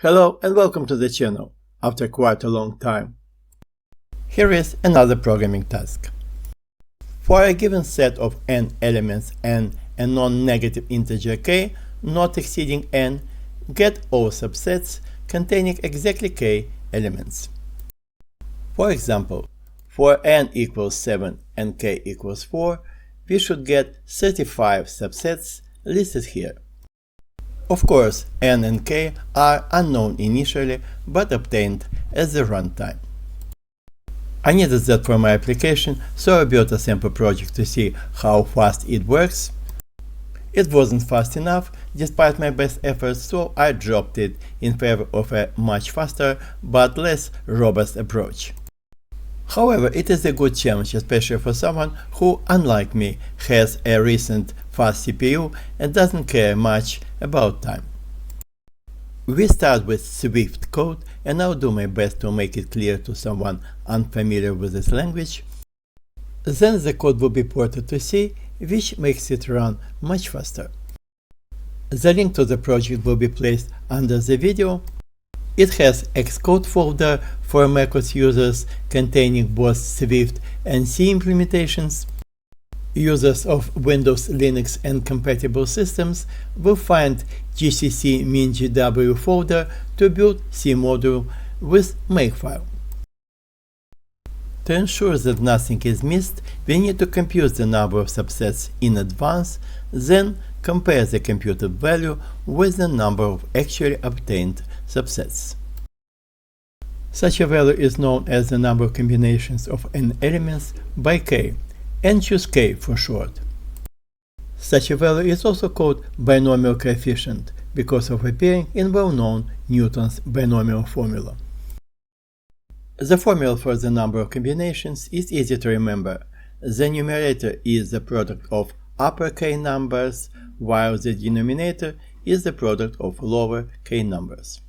Hello and welcome to the channel, after quite a long time. Here is another programming task. For a given set of n elements and a non-negative integer k not exceeding n, get all subsets containing exactly k elements. For example, for n equals 7 and k equals 4, we should get 35 subsets listed here. Of course, n and k are unknown initially, but obtained at the runtime. I needed that for my application, so I built a sample project to see how fast it works. It wasn't fast enough, despite my best efforts, so I dropped it in favor of a much faster but less robust approach. However, it is a good challenge, especially for someone who, unlike me, has a recent fast CPU and doesn't care much about time. We start with Swift code, and I'll do my best to make it clear to someone unfamiliar with this language. Then the code will be ported to C, which makes it run much faster. The link to the project will be placed under the video. It has Xcode folder for macOS users containing both Swift and C implementations. Users of Windows, Linux and compatible systems will find GCC min.gw folder to build C module with Makefile. To ensure that nothing is missed, we need to compute the number of subsets in advance, then compare the computed value with the number of actually obtained subsets. Such a value is known as the number of combinations of n elements by k, and choose k for short. Such a value is also called binomial coefficient because of appearing in well-known Newton's binomial formula. The formula for the number of combinations is easy to remember. The numerator is the product of upper k numbers, while the denominator is the product of lower k numbers.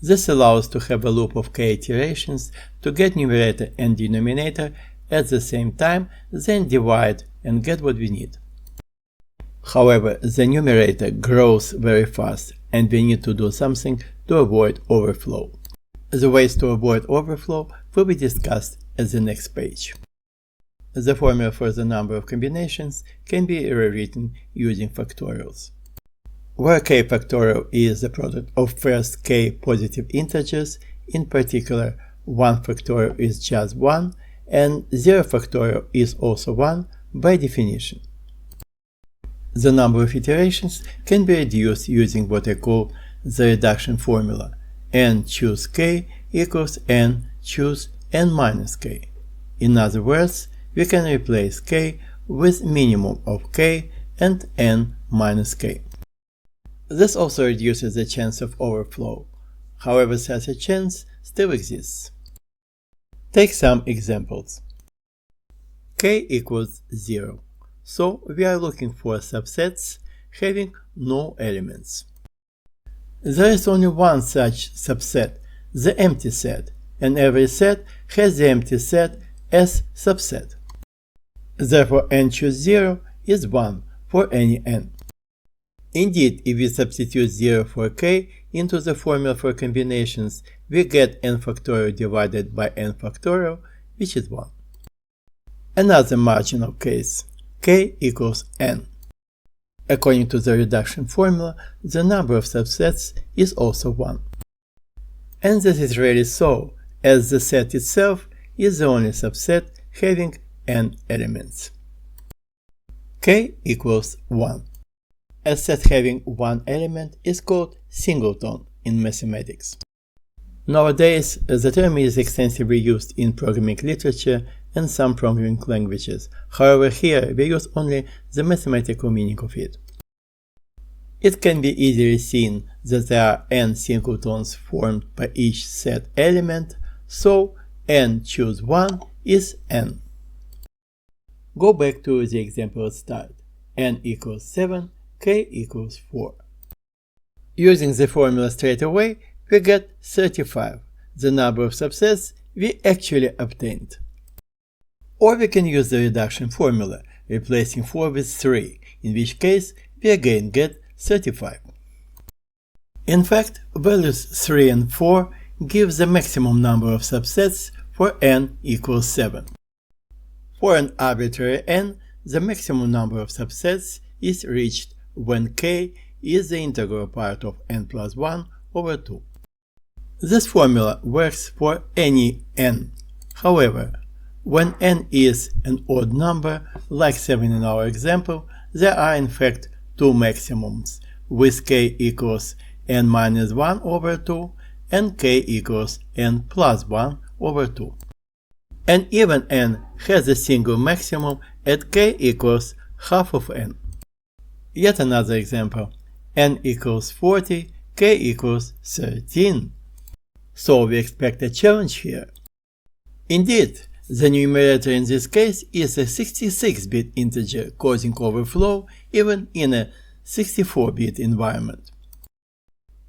This allows to have a loop of k iterations to get numerator and denominator at the same time, then divide and get what we need. However, the numerator grows very fast and we need to do something to avoid overflow. The ways to avoid overflow will be discussed at the next page. The formula for the number of combinations can be rewritten using factorials, where k factorial is the product of first k positive integers. In particular, 1 factorial is just 1, and 0 factorial is also 1 by definition. The number of iterations can be reduced using what I call the reduction formula: n choose k equals n choose n minus k. In other words, we can replace k with minimum of k and n minus k. This also reduces the chance of overflow. However, such a chance still exists. Take some examples. K equals 0, so we are looking for subsets having no elements. There is only one such subset, the empty set, and every set has the empty set as subset. Therefore, n choose 0 is 1 for any n. Indeed, if we substitute 0 for k into the formula for combinations, we get n factorial divided by n factorial, which is 1. Another marginal case, k equals n. According to the reduction formula, the number of subsets is also 1. And this is really so, as the set itself is the only subset having n elements. K equals 1. A set having one element is called singleton in mathematics. Nowadays, the term is extensively used in programming literature and some programming languages. However, here we use only the mathematical meaning of it. It can be easily seen that there are n singletons formed by each set element, so n choose 1 is n. Go back to the example at start. N equals 7, k equals 4. Using the formula straight away, we get 35, the number of subsets we actually obtained. Or we can use the reduction formula, replacing 4 with 3, in which case we again get 35. In fact, values 3 and 4 give the maximum number of subsets for n equals 7. For an arbitrary n, the maximum number of subsets is reached when k is the integral part of n plus 1 over 2. This formula works for any n. However, when n is an odd number, like 7 in our example, there are in fact two maximums, with k equals n minus 1 over 2 and k equals n plus 1 over 2. And even n has a single maximum at k equals half of n. Yet another example, n equals 40, k equals 13. So we expect a challenge here. Indeed, the numerator in this case is a 66-bit integer causing overflow even in a 64-bit environment.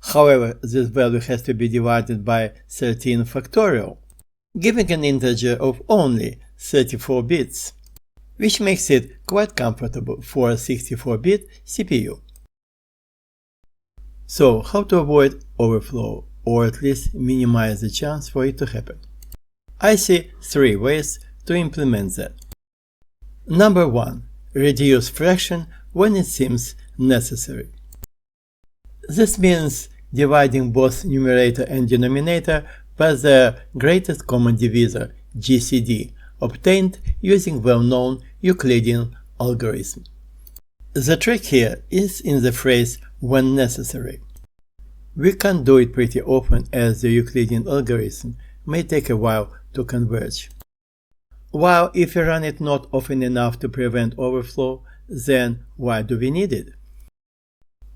However, this value has to be divided by 13 factorial, giving an integer of only 34 bits, which makes it quite comfortable for a 64-bit CPU. So, how to avoid overflow, or at least minimize the chance for it to happen? I see three ways to implement that. Number 1. Reduce fraction when it seems necessary. This means dividing both numerator and denominator by their greatest common divisor, GCD, obtained using well-known Euclidean algorithm. The trick here is in the phrase "when necessary." We can't do it pretty often, as the Euclidean algorithm may take a while to converge. While if we run it not often enough to prevent overflow, then why do we need it?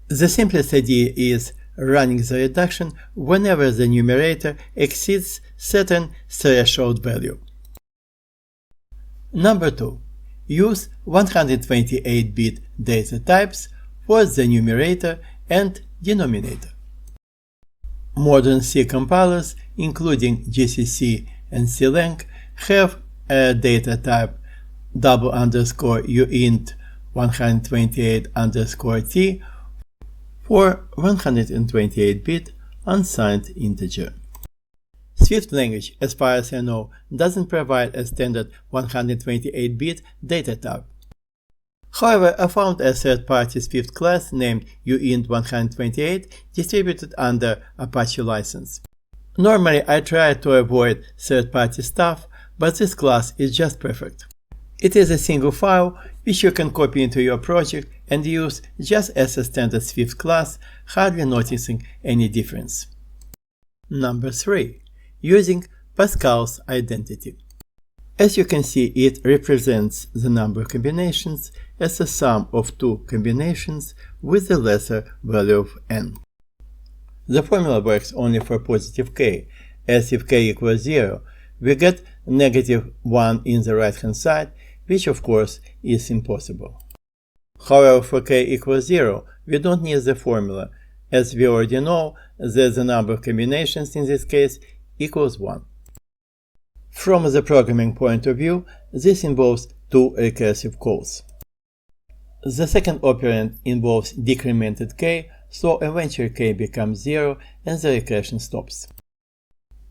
The simplest idea is running the reduction whenever the numerator exceeds certain threshold value. Number 2. Use 128-bit data types for the numerator and denominator. Modern C compilers, including GCC and CLang, have a data type $uint 128_t for 128-bit unsigned integer. Swift language, as far as I know, doesn't provide a standard 128-bit data type. However, I found a third-party Swift class named uint128 distributed under Apache license. Normally, I try to avoid third-party stuff, but this class is just perfect. It is a single file which you can copy into your project and use just as a standard Swift class, hardly noticing any difference. Number 3. Using Pascal's identity. As you can see, it represents the number of combinations as the sum of two combinations with the lesser value of n. The formula works only for positive k, as if k equals 0, we get negative 1 in the right-hand side, which of course is impossible. However, for k equals 0, we don't need the formula, as we already know that the number of combinations in this case equals 1. From the programming point of view, this involves two recursive calls. The second operand involves decremented k, so eventually k becomes 0 and the recursion stops.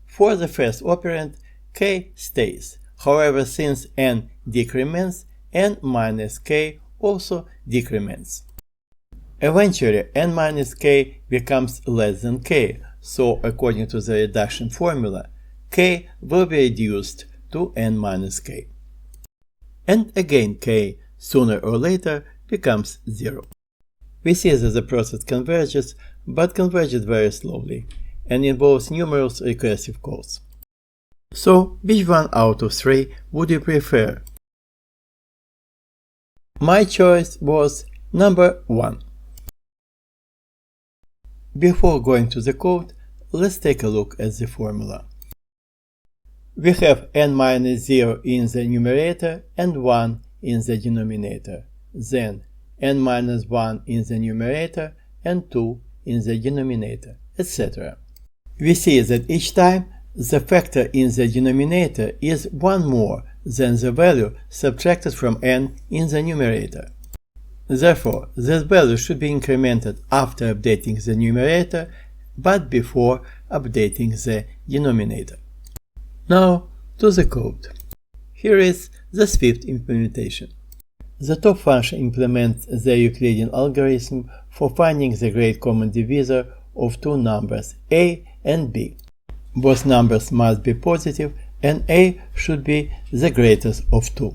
For the first operand, k stays. However, since n decrements, n minus k also decrements. Eventually, n minus k becomes less than k, so according to the reduction formula, k will be reduced to n minus k. And again k, sooner or later, becomes 0. We see that the process converges, but converges very slowly, and involves numerous recursive calls. So, which one out of 3 would you prefer? My choice was number 1. Before going to the code, let's take a look at the formula. We have n minus 0 in the numerator and 1 in the denominator, then n minus 1 in the numerator and 2 in the denominator, etc. We see that each time the factor in the denominator is 1 more than the value subtracted from n in the numerator. Therefore, this value should be incremented after updating the numerator, but before updating the denominator. Now to the code. Here is the Swift implementation. The top function implements the Euclidean algorithm for finding the great common divisor of two numbers a and b. Both numbers must be positive and a should be the greatest of two.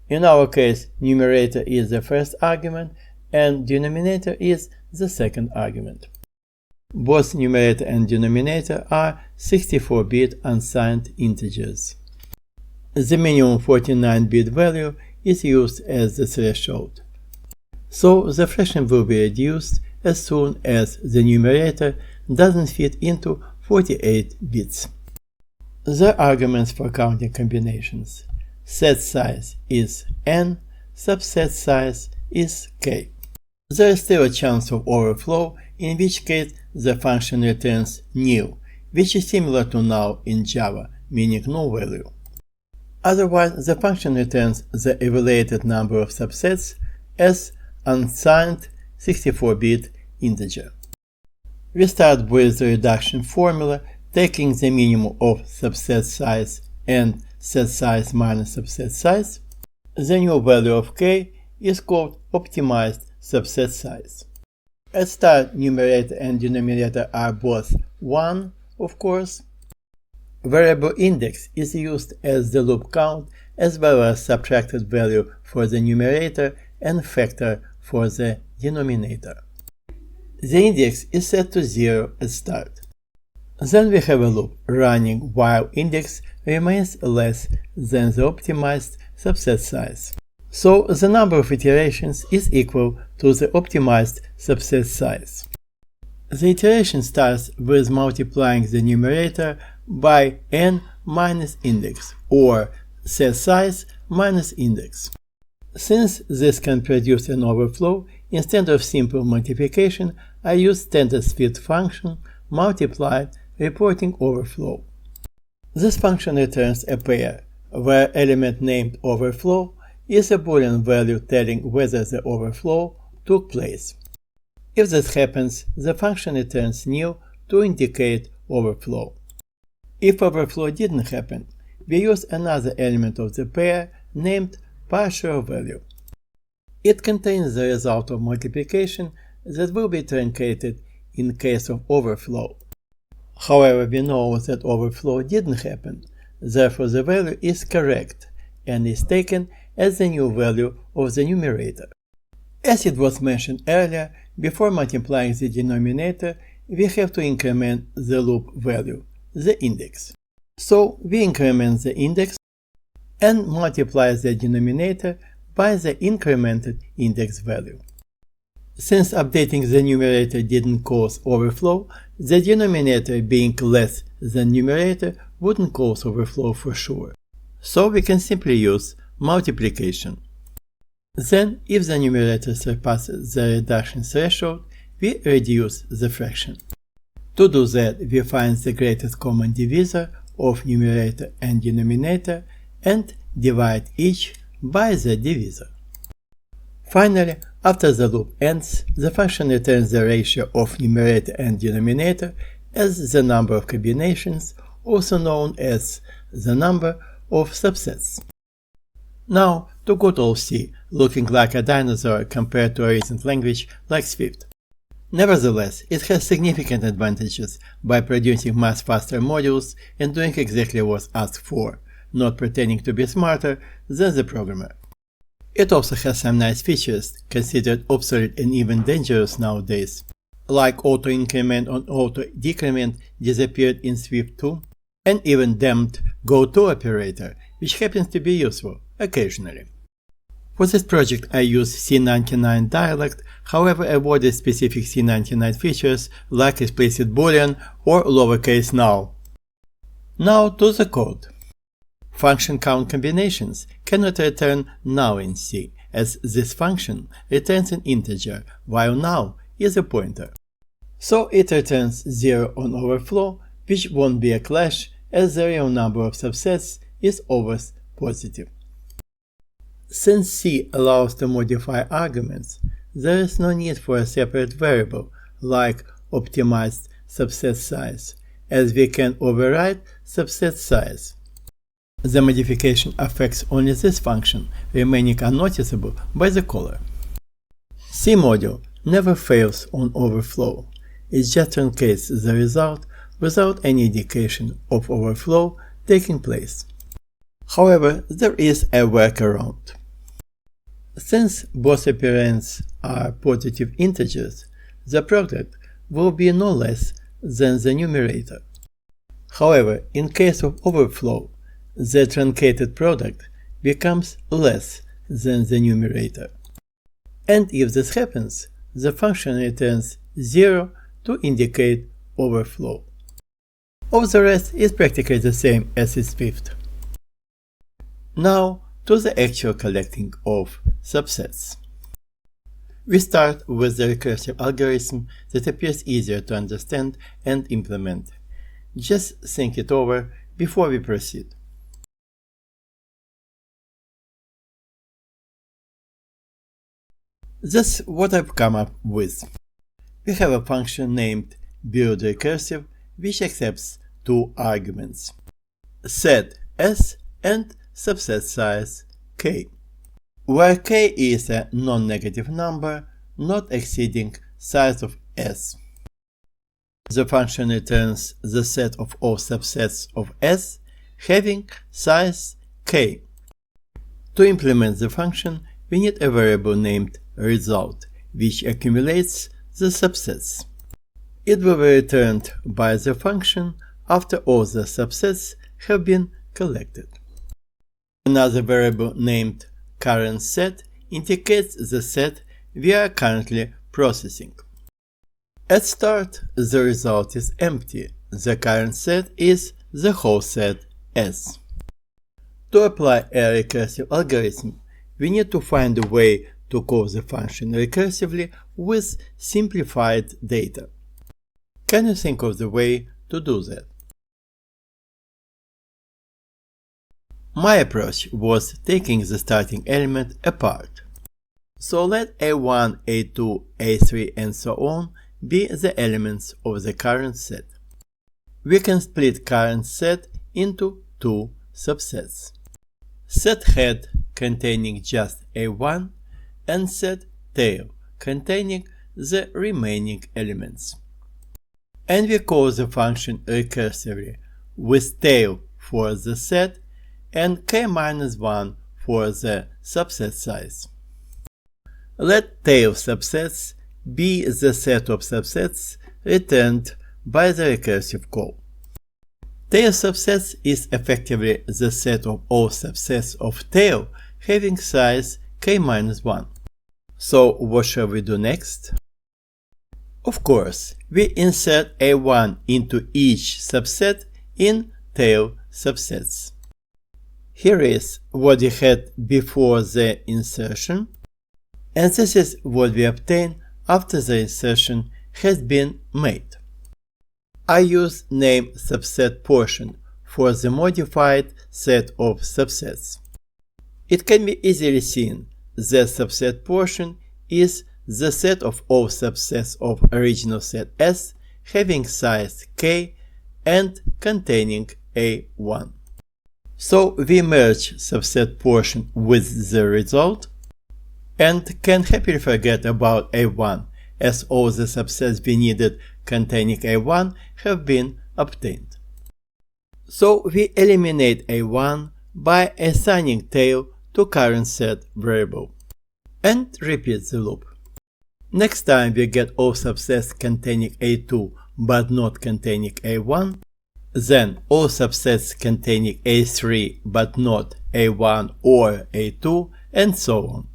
In our case, numerator is the first argument and denominator is the second argument. Both numerator and denominator are 64-bit unsigned integers. The minimum 49-bit value is used as the threshold. So the fraction will be reduced as soon as the numerator doesn't fit into 48 bits. The arguments for counting combinations. Set size is n, subset size is k. There is still a chance of overflow, in which case the function returns nil, which is similar to null in Java, meaning no value. Otherwise, the function returns the evaluated number of subsets as unsigned 64-bit integer. We start with the reduction formula, taking the minimum of subset size and set size minus subset size. The new value of k is called optimized subset size. At start, numerator and denominator are both 1, of course. Variable index is used as the loop count as well as subtracted value for the numerator and factor for the denominator. The index is set to 0 at start. Then we have a loop running while index remains less than the optimized subset size. So the number of iterations is equal to the optimized subset size. The iteration starts with multiplying the numerator by n minus index, or set size minus index. Since this can produce an overflow, instead of simple multiplication, I use standard Swift function multiply reporting overflow. This function returns a pair, where element named overflow is a Boolean value telling whether the overflow took place. If this happens, the function returns nil to indicate overflow. If overflow didn't happen, we use another element of the pair named partial value. It contains the result of multiplication that will be truncated in case of overflow. However, we know that overflow didn't happen, therefore the value is correct and is taken as the new value of the numerator. As it was mentioned earlier, before multiplying the denominator, we have to increment the loop value, the index. So we increment the index and multiply the denominator by the incremented index value. Since updating the numerator didn't cause overflow, the denominator being less than numerator wouldn't cause overflow for sure. So we can simply use multiplication. Then, if the numerator surpasses the reduction threshold, we reduce the fraction. To do that, we find the greatest common divisor of numerator and denominator and divide each by the divisor. Finally, after the loop ends, the function returns the ratio of numerator and denominator as the number of combinations, also known as the number of subsets. Now to good old C, looking like a dinosaur compared to a recent language like Swift. Nevertheless, it has significant advantages by producing much faster modules and doing exactly what's asked for, not pretending to be smarter than the programmer. It also has some nice features, considered obsolete and even dangerous nowadays, like auto-increment and auto-decrement disappeared in Swift 2, and even damped goTo operator, which happens to be useful occasionally. For this project I use C99 dialect, however avoided specific C99 features like explicit boolean or lowercase null. Now to the code. Function count combinations cannot return null in C, as this function returns an integer, while null is a pointer. So it returns 0 on overflow, which won't be a clash as the real number of subsets is always positive. Since C allows to modify arguments, there is no need for a separate variable like optimized subset size, as we can override subset size. The modification affects only this function, remaining unnoticeable by the caller. C module never fails on overflow. It just truncates the result without any indication of overflow taking place. However, there is a workaround. Since both operands are positive integers, the product will be no less than the numerator. However, in case of overflow, the truncated product becomes less than the numerator. And if this happens, the function returns 0 to indicate overflow. All the rest is practically the same as in Swift. Now to the actual collecting of subsets. We start with the recursive algorithm that appears easier to understand and implement. Just think it over before we proceed. That's what I've come up with. We have a function named buildRecursive which accepts two arguments, set S and subset size k, where k is a non-negative number not exceeding size of S. The function returns the set of all subsets of S having size k. To implement the function, we need a variable named result, which accumulates the subsets. It will be returned by the function after all the subsets have been collected. Another variable named currentSet indicates the set we are currently processing. At start, the result is empty. The current set is the whole set S. To apply a recursive algorithm, we need to find a way to call the function recursively with simplified data. Can you think of the way to do that? My approach was taking the starting element apart. So let A1, A2, A3 and so on be the elements of the current set. We can split current set into two subsets. Set head containing just A1 and set tail containing the remaining elements. And we call the function recursively with tail for the set and k-1 for the subset size. Let tail subsets be the set of subsets returned by the recursive call. Tail subsets is effectively the set of all subsets of tail having size k-1. So what shall we do next? Of course, we insert A1 into each subset in tail subsets. Here is what we had before the insertion, and this is what we obtain after the insertion has been made. I use name subset portion for the modified set of subsets. It can be easily seen that subset portion is the set of all subsets of original set S having size k and containing A1. So we merge subset portion with the result and can happily forget about A1 as all the subsets we needed containing A1 have been obtained. So we eliminate A1 by assigning tail to current set variable and repeat the loop. Next time we get all subsets containing A2 but not containing A1, then all subsets containing A3 but not A1 or A2, and so on.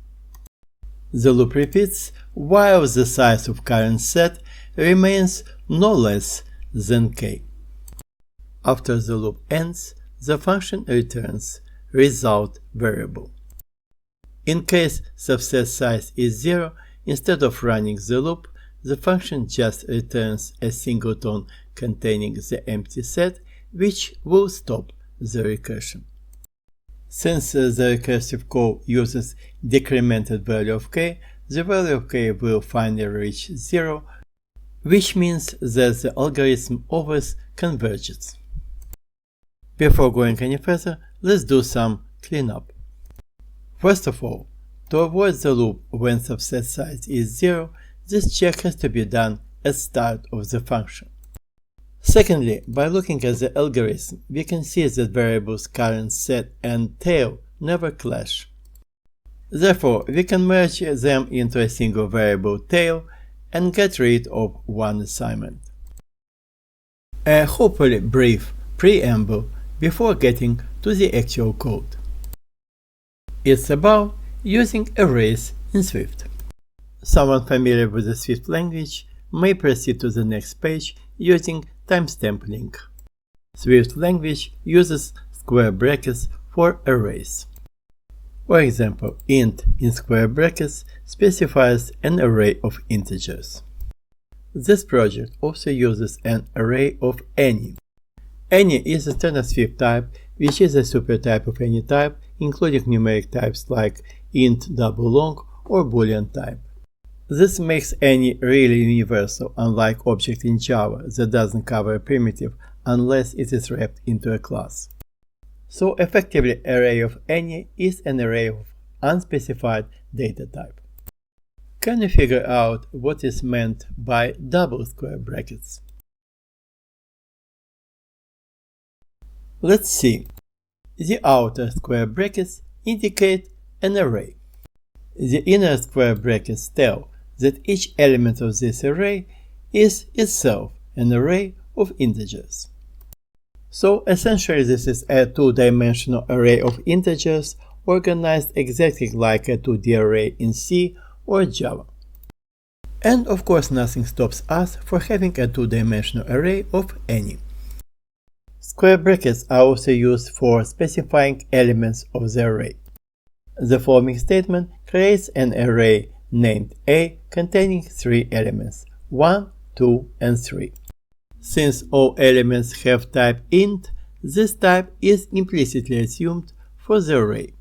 The loop repeats while the size of current set remains no less than k. After the loop ends, the function returns result variable. In case subset size is 0, instead of running the loop, the function just returns a singleton containing the empty set, which will stop the recursion. Since the recursive call uses decremented value of k, the value of k will finally reach 0, which means that the algorithm always converges. Before going any further, let's do some cleanup. First of all, to avoid the loop when subset size is 0, this check has to be done at start of the function. Secondly, by looking at the algorithm, we can see that variables current, set, and tail never clash. Therefore, we can merge them into a single variable tail and get rid of one assignment. A hopefully brief preamble before getting to the actual code. It's about using arrays in Swift. Someone familiar with the Swift language may proceed to the next page using timestamp link. Swift language uses square brackets for arrays. For example, int in square brackets specifies an array of integers. This project also uses an array of any. Any is a standard Swift type, which is a supertype of any type, including numeric types like int, double long, or boolean type. This makes any really universal, unlike object in Java that doesn't cover a primitive unless it is wrapped into a class. So effectively, array of any is an array of unspecified data type. Can you figure out what is meant by double square brackets? Let's see. The outer square brackets indicate an array. The inner square brackets tell that each element of this array is itself an array of integers. So essentially this is a two-dimensional array of integers organized exactly like a 2D array in C or Java. And of course nothing stops us from having a two-dimensional array of any. Square brackets are also used for specifying elements of the array. The following statement creates an array named A containing 3 elements, 1, 2, and 3. Since all elements have type int, this type is implicitly assumed for the array.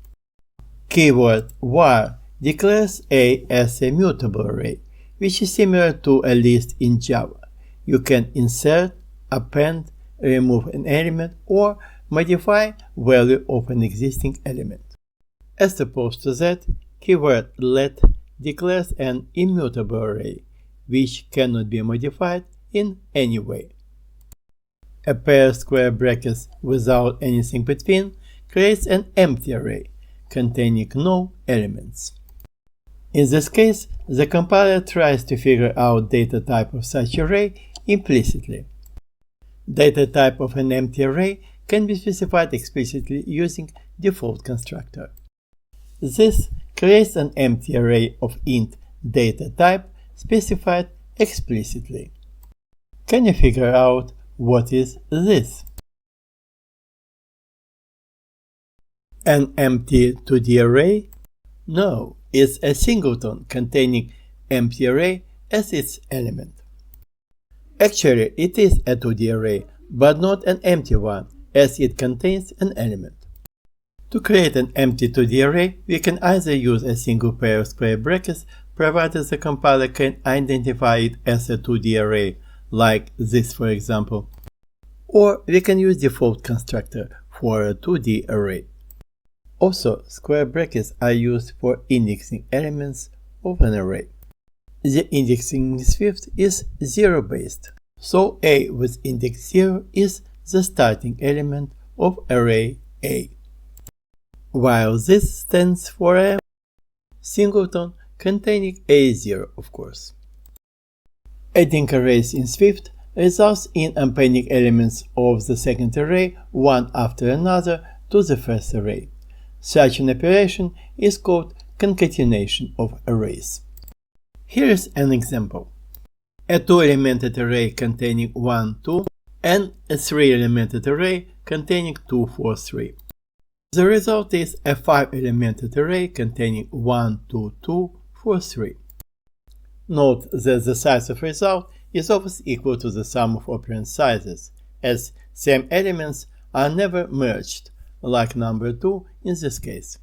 Keyword var declares A as a mutable array, which is similar to a list in Java. You can insert, append, remove an element, or modify value of an existing element. As opposed to that, keyword let declares an immutable array, which cannot be modified in any way. A pair of square brackets without anything between creates an empty array containing no elements. In this case, the compiler tries to figure out data type of such array implicitly. Data type of an empty array can be specified explicitly using default constructor. This creates an empty array of int data type specified explicitly. Can you figure out what is this? An empty 2D array? No, it's a singleton containing empty array as its element. Actually, it is a 2D array, but not an empty one, as it contains an element. To create an empty 2D array, we can either use a single pair of square brackets, provided the compiler can identify it as a 2D array, like this for example, or we can use default constructor for a 2D array. Also, square brackets are used for indexing elements of an array. The indexing in Swift is zero-based, so A with index 0 is the starting element of array A, while this stands for a singleton containing A0, of course. Adding arrays in Swift results in appending elements of the second array one after another to the first array. Such an operation is called concatenation of arrays. Here is an example. A 2-elemented array containing 1, 2 and a 3-elemented array containing 2, 4, 3. The result is a 5-elemented array containing 1, 2, 2, 4, 3. Note that the size of result is always equal to the sum of operand sizes, as same elements are never merged, like number 2 in this case.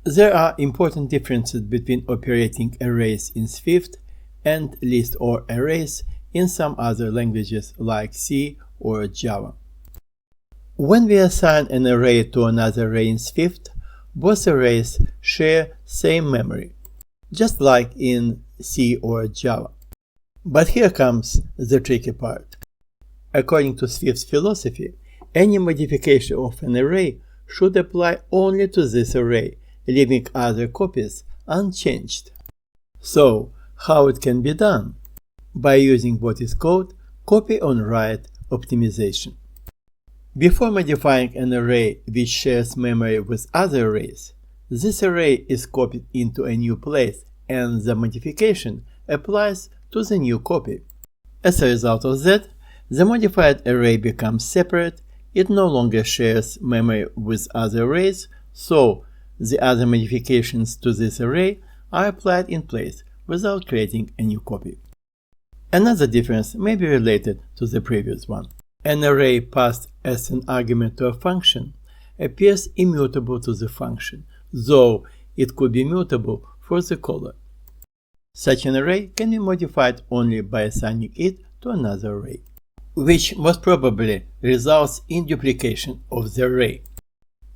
There are important differences between operating arrays in Swift and list or arrays in some other languages like C or Java. When we assign an array to another array in Swift, both arrays share same memory, just like in C or Java. But here comes the tricky part. According to Swift's philosophy, any modification of an array should apply only to this array, leaving other copies unchanged. So, how it can be done? By using what is called copy-on-write optimization. Before modifying an array which shares memory with other arrays, this array is copied into a new place and the modification applies to the new copy. As a result of that, the modified array becomes separate, it no longer shares memory with other arrays, so the other modifications to this array are applied in place without creating a new copy. Another difference may be related to the previous one. An array passed as an argument to a function appears immutable to the function, though it could be mutable for the caller. Such an array can be modified only by assigning it to another array, which most probably results in duplication of the array.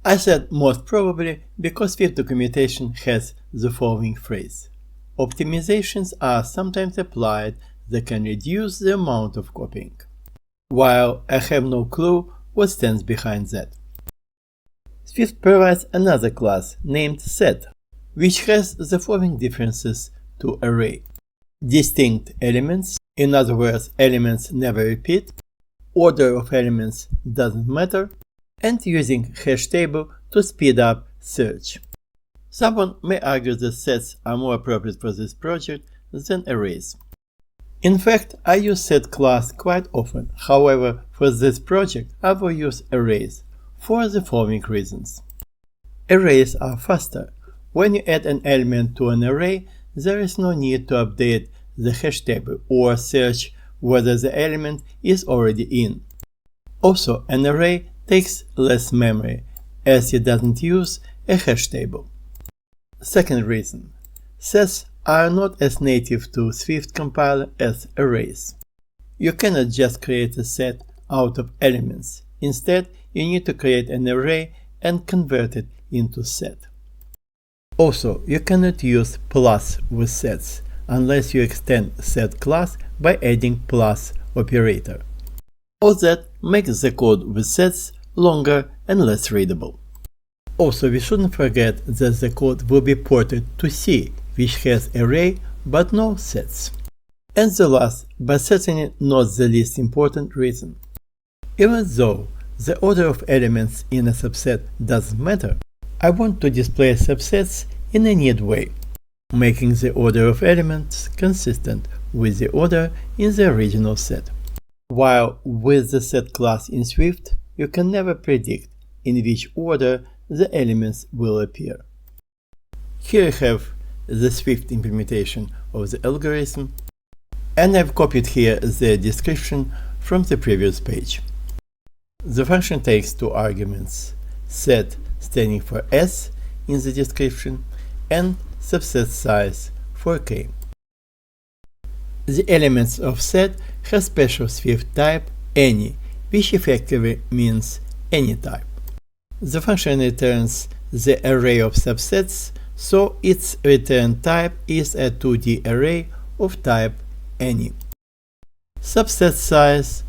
I said most probably because Swift documentation has the following phrase: optimizations are sometimes applied that can reduce the amount of copying. While I have no clue what stands behind that. Swift provides another class named set, which has the following differences to array: distinct elements, in other words, elements never repeat, order of elements doesn't matter, and using hash table to speed up search. Someone may argue that sets are more appropriate for this project than arrays. In fact, I use set class quite often, however, for this project I will use arrays for the following reasons. Arrays are faster. When you add an element to an array, there is no need to update the hash table or search whether the element is already in. Also, an array takes less memory, as it doesn't use a hash table. Second reason, sets are not as native to Swift compiler as arrays. You cannot just create a set out of elements. Instead, you need to create an array and convert it into set. Also, you cannot use plus with sets unless you extend set class by adding plus operator. All that makes the code with sets longer and less readable. Also, we shouldn't forget that the code will be ported to C, which has array but no sets. And the last, but certainly not the least important reason. Even though the order of elements in a subset doesn't matter, I want to display subsets in a neat way, making the order of elements consistent with the order in the original set. While with the set class in Swift, you can never predict in which order the elements will appear. Here I have the Swift implementation of the algorithm, and I've copied here the description from the previous page. The function takes two arguments, set standing for s in the description and subset size for k. The elements of set have special Swift type any, which effectively means any type. The function returns the array of subsets, so its return type is a 2D array of type any. Subset size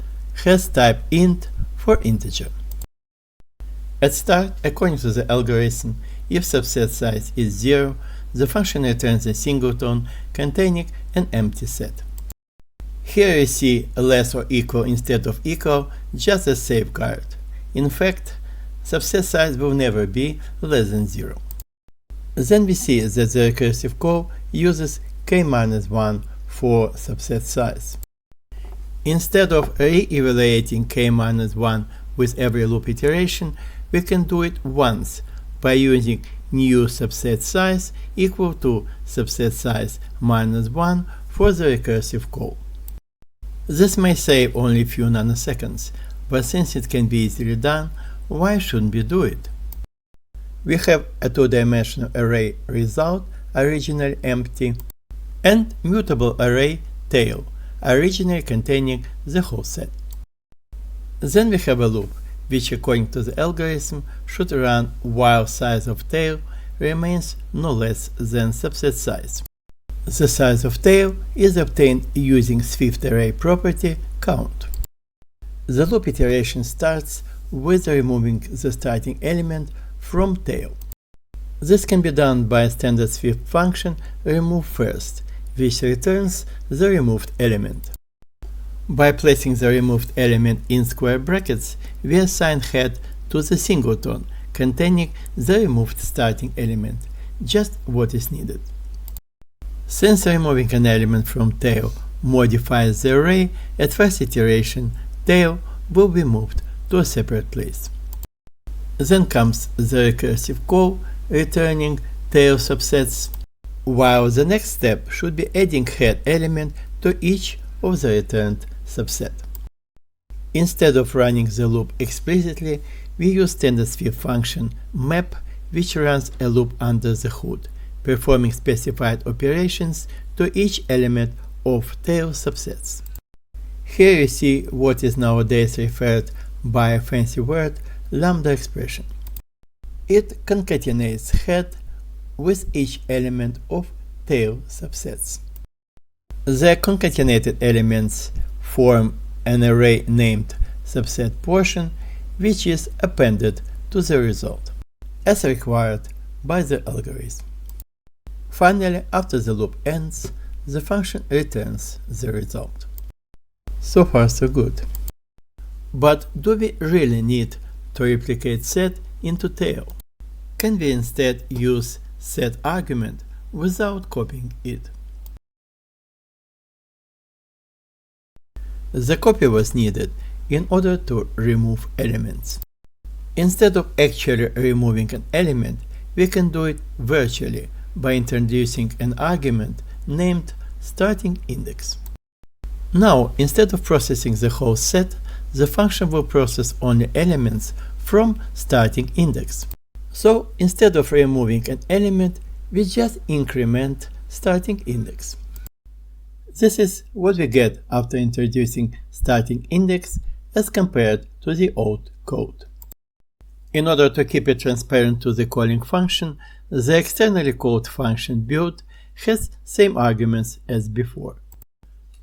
has type int for integer. At start, according to the algorithm, if subset size is 0, the function returns a singleton containing an empty set. Here you see less or equal instead of equal, just a safeguard. In fact, subset size will never be less than 0. Then we see that the recursive call uses k-1 for subset size. Instead of re-evaluating k-1 with every loop iteration, we can do it once by using new subset size equal to subset size -1 for the recursive call. This may save only a few nanoseconds, but since it can be easily done, Why shouldn't we do it? We have a two-dimensional array result, originally empty, and mutable array tail, originally containing the whole set. Then we have a loop, which according to the algorithm should run while size of tail remains no less than subset size. The size of tail is obtained using Swift array property count. The loop iteration starts with removing the starting element from tail. This can be done by a standard Swift function removeFirst, which returns the removed element. By placing the removed element in square brackets, we assign head to the singleton containing the removed starting element, just what is needed. Since removing an element from tail modifies the array, at first iteration, tail will be moved to a separate place. Then comes the recursive call returning tail subsets, while the next step should be adding head element to each of the returned subset. Instead of running the loop explicitly, we use standard Swift function map, which runs a loop under the hood, performing specified operations to each element of tail subsets. Here you see what is nowadays referred by a fancy word, lambda expression. It concatenates head with each element of tail subsets. The concatenated elements form an array named subset portion, which is appended to the result, as required by the algorithm. Finally, after the loop ends, the function returns the result. So far so good. But do we really need to replicate set into tail? Can we instead use set argument without copying it? The copy was needed in order to remove elements. Instead of actually removing an element, we can do it virtually by introducing an argument named starting index. Now, instead of processing the whole set, the function will process only elements from starting index. So, instead of removing an element, we just increment starting index. This is what we get after introducing starting index as compared to the old code. In order to keep it transparent to the calling function, the externally called function build has same arguments as before,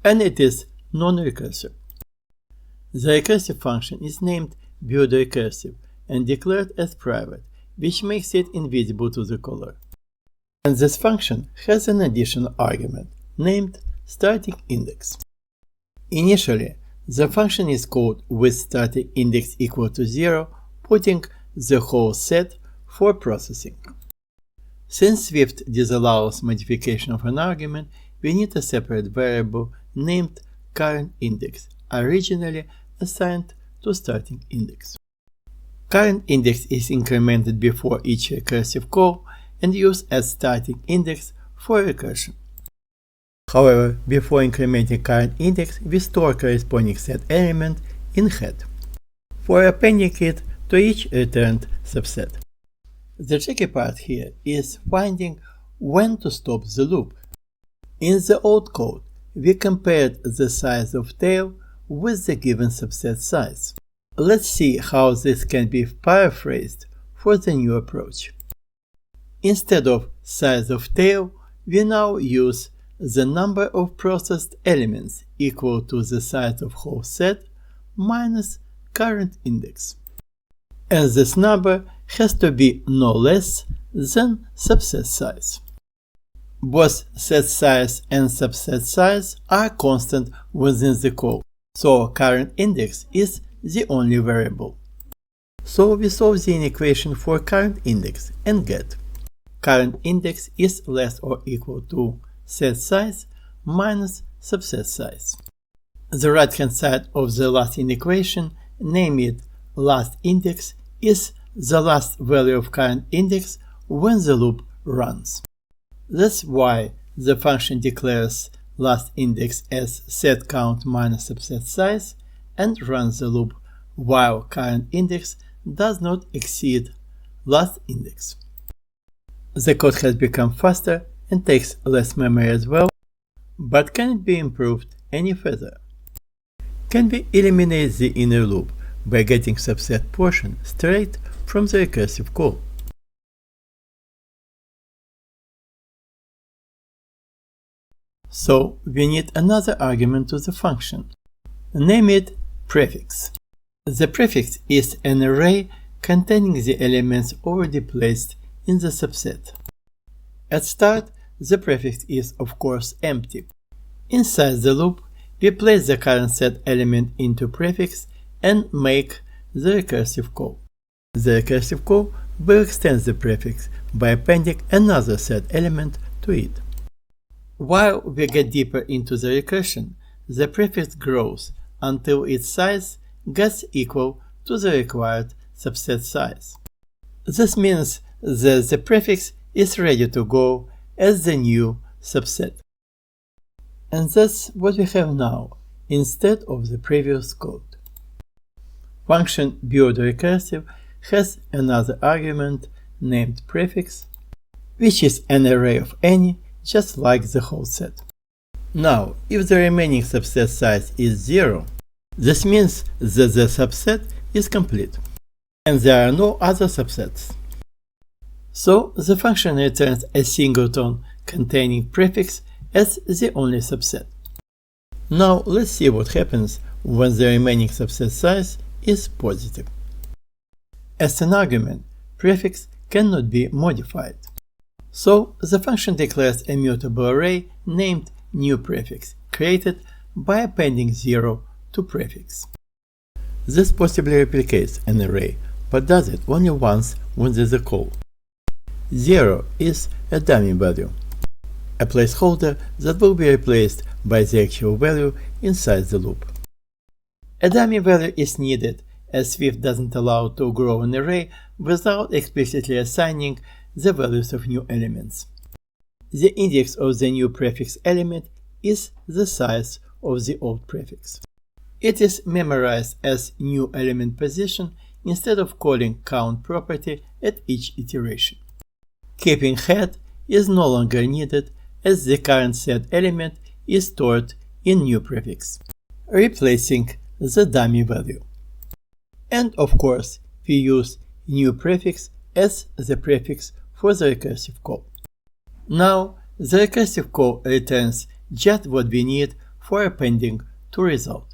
and it is non-recursive. The recursive function is named buildRecursive and declared as private, which makes it invisible to the caller. And this function has an additional argument named starting index. Initially, the function is called with starting index equal to 0, putting the whole set for processing. Since Swift disallows modification of an argument, we need a separate variable named current index, originally assigned to starting index. Current index is incremented before each recursive call and used as starting index for recursion. However, before incrementing current index, we store corresponding set element in head for appending it to each returned subset. The tricky part here is finding when to stop the loop. In the old code, we compared the size of tail with the given subset size. Let's see how this can be paraphrased for the new approach. Instead of size of tail, we now use the number of processed elements equal to the size of whole set minus current index. And this number has to be no less than subset size. Both set size and subset size are constant within the call, so current index is the only variable. So we solve the inequation for current index and get current index is less or equal to set size minus subset size. The right-hand side of the last inequation, name it last index, is the last value of current index when the loop runs. That's why the function declares last index as setCount minus subset size and runs the loop while current index does not exceed last index. The code has become faster and takes less memory as well, but can it be improved any further? Can we eliminate the inner loop by getting subset portion straight from the recursive call? So we need another argument to the function. Name it prefix. The prefix is an array containing the elements already placed in the subset. At start, the prefix is of course empty. Inside the loop, we place the current set element into prefix and make the recursive call. The recursive call will extend the prefix by appending another set element to it. While we get deeper into the recursion, the prefix grows until its size gets equal to the required subset size. This means that the prefix is ready to go as the new subset. And that's what we have now, instead of the previous code. Function buildRecursive has another argument named prefix, which is an array of any, just like the whole set. Now, if the remaining subset size is 0, this means that the subset is complete, and there are no other subsets. So the function returns a singleton containing prefix as the only subset. Now let's see what happens when the remaining subset size is positive. As an argument, prefix cannot be modified. So the function declares a mutable array named newPrefix, created by appending 0 to prefix. This possibly replicates an array, but does it only once when there is a call. 0 is a dummy value, a placeholder that will be replaced by the actual value inside the loop. A dummy value is needed, as Swift doesn't allow to grow an array without explicitly assigning the values of new elements. The index of the new prefix element is the size of the old prefix. It is memorized as new element position instead of calling count property at each iteration. Keeping head is no longer needed, as the current set element is stored in new prefix, replacing the dummy value. And of course, we use new prefix as the prefix for the recursive call. Now, the recursive call returns just what we need for appending to result,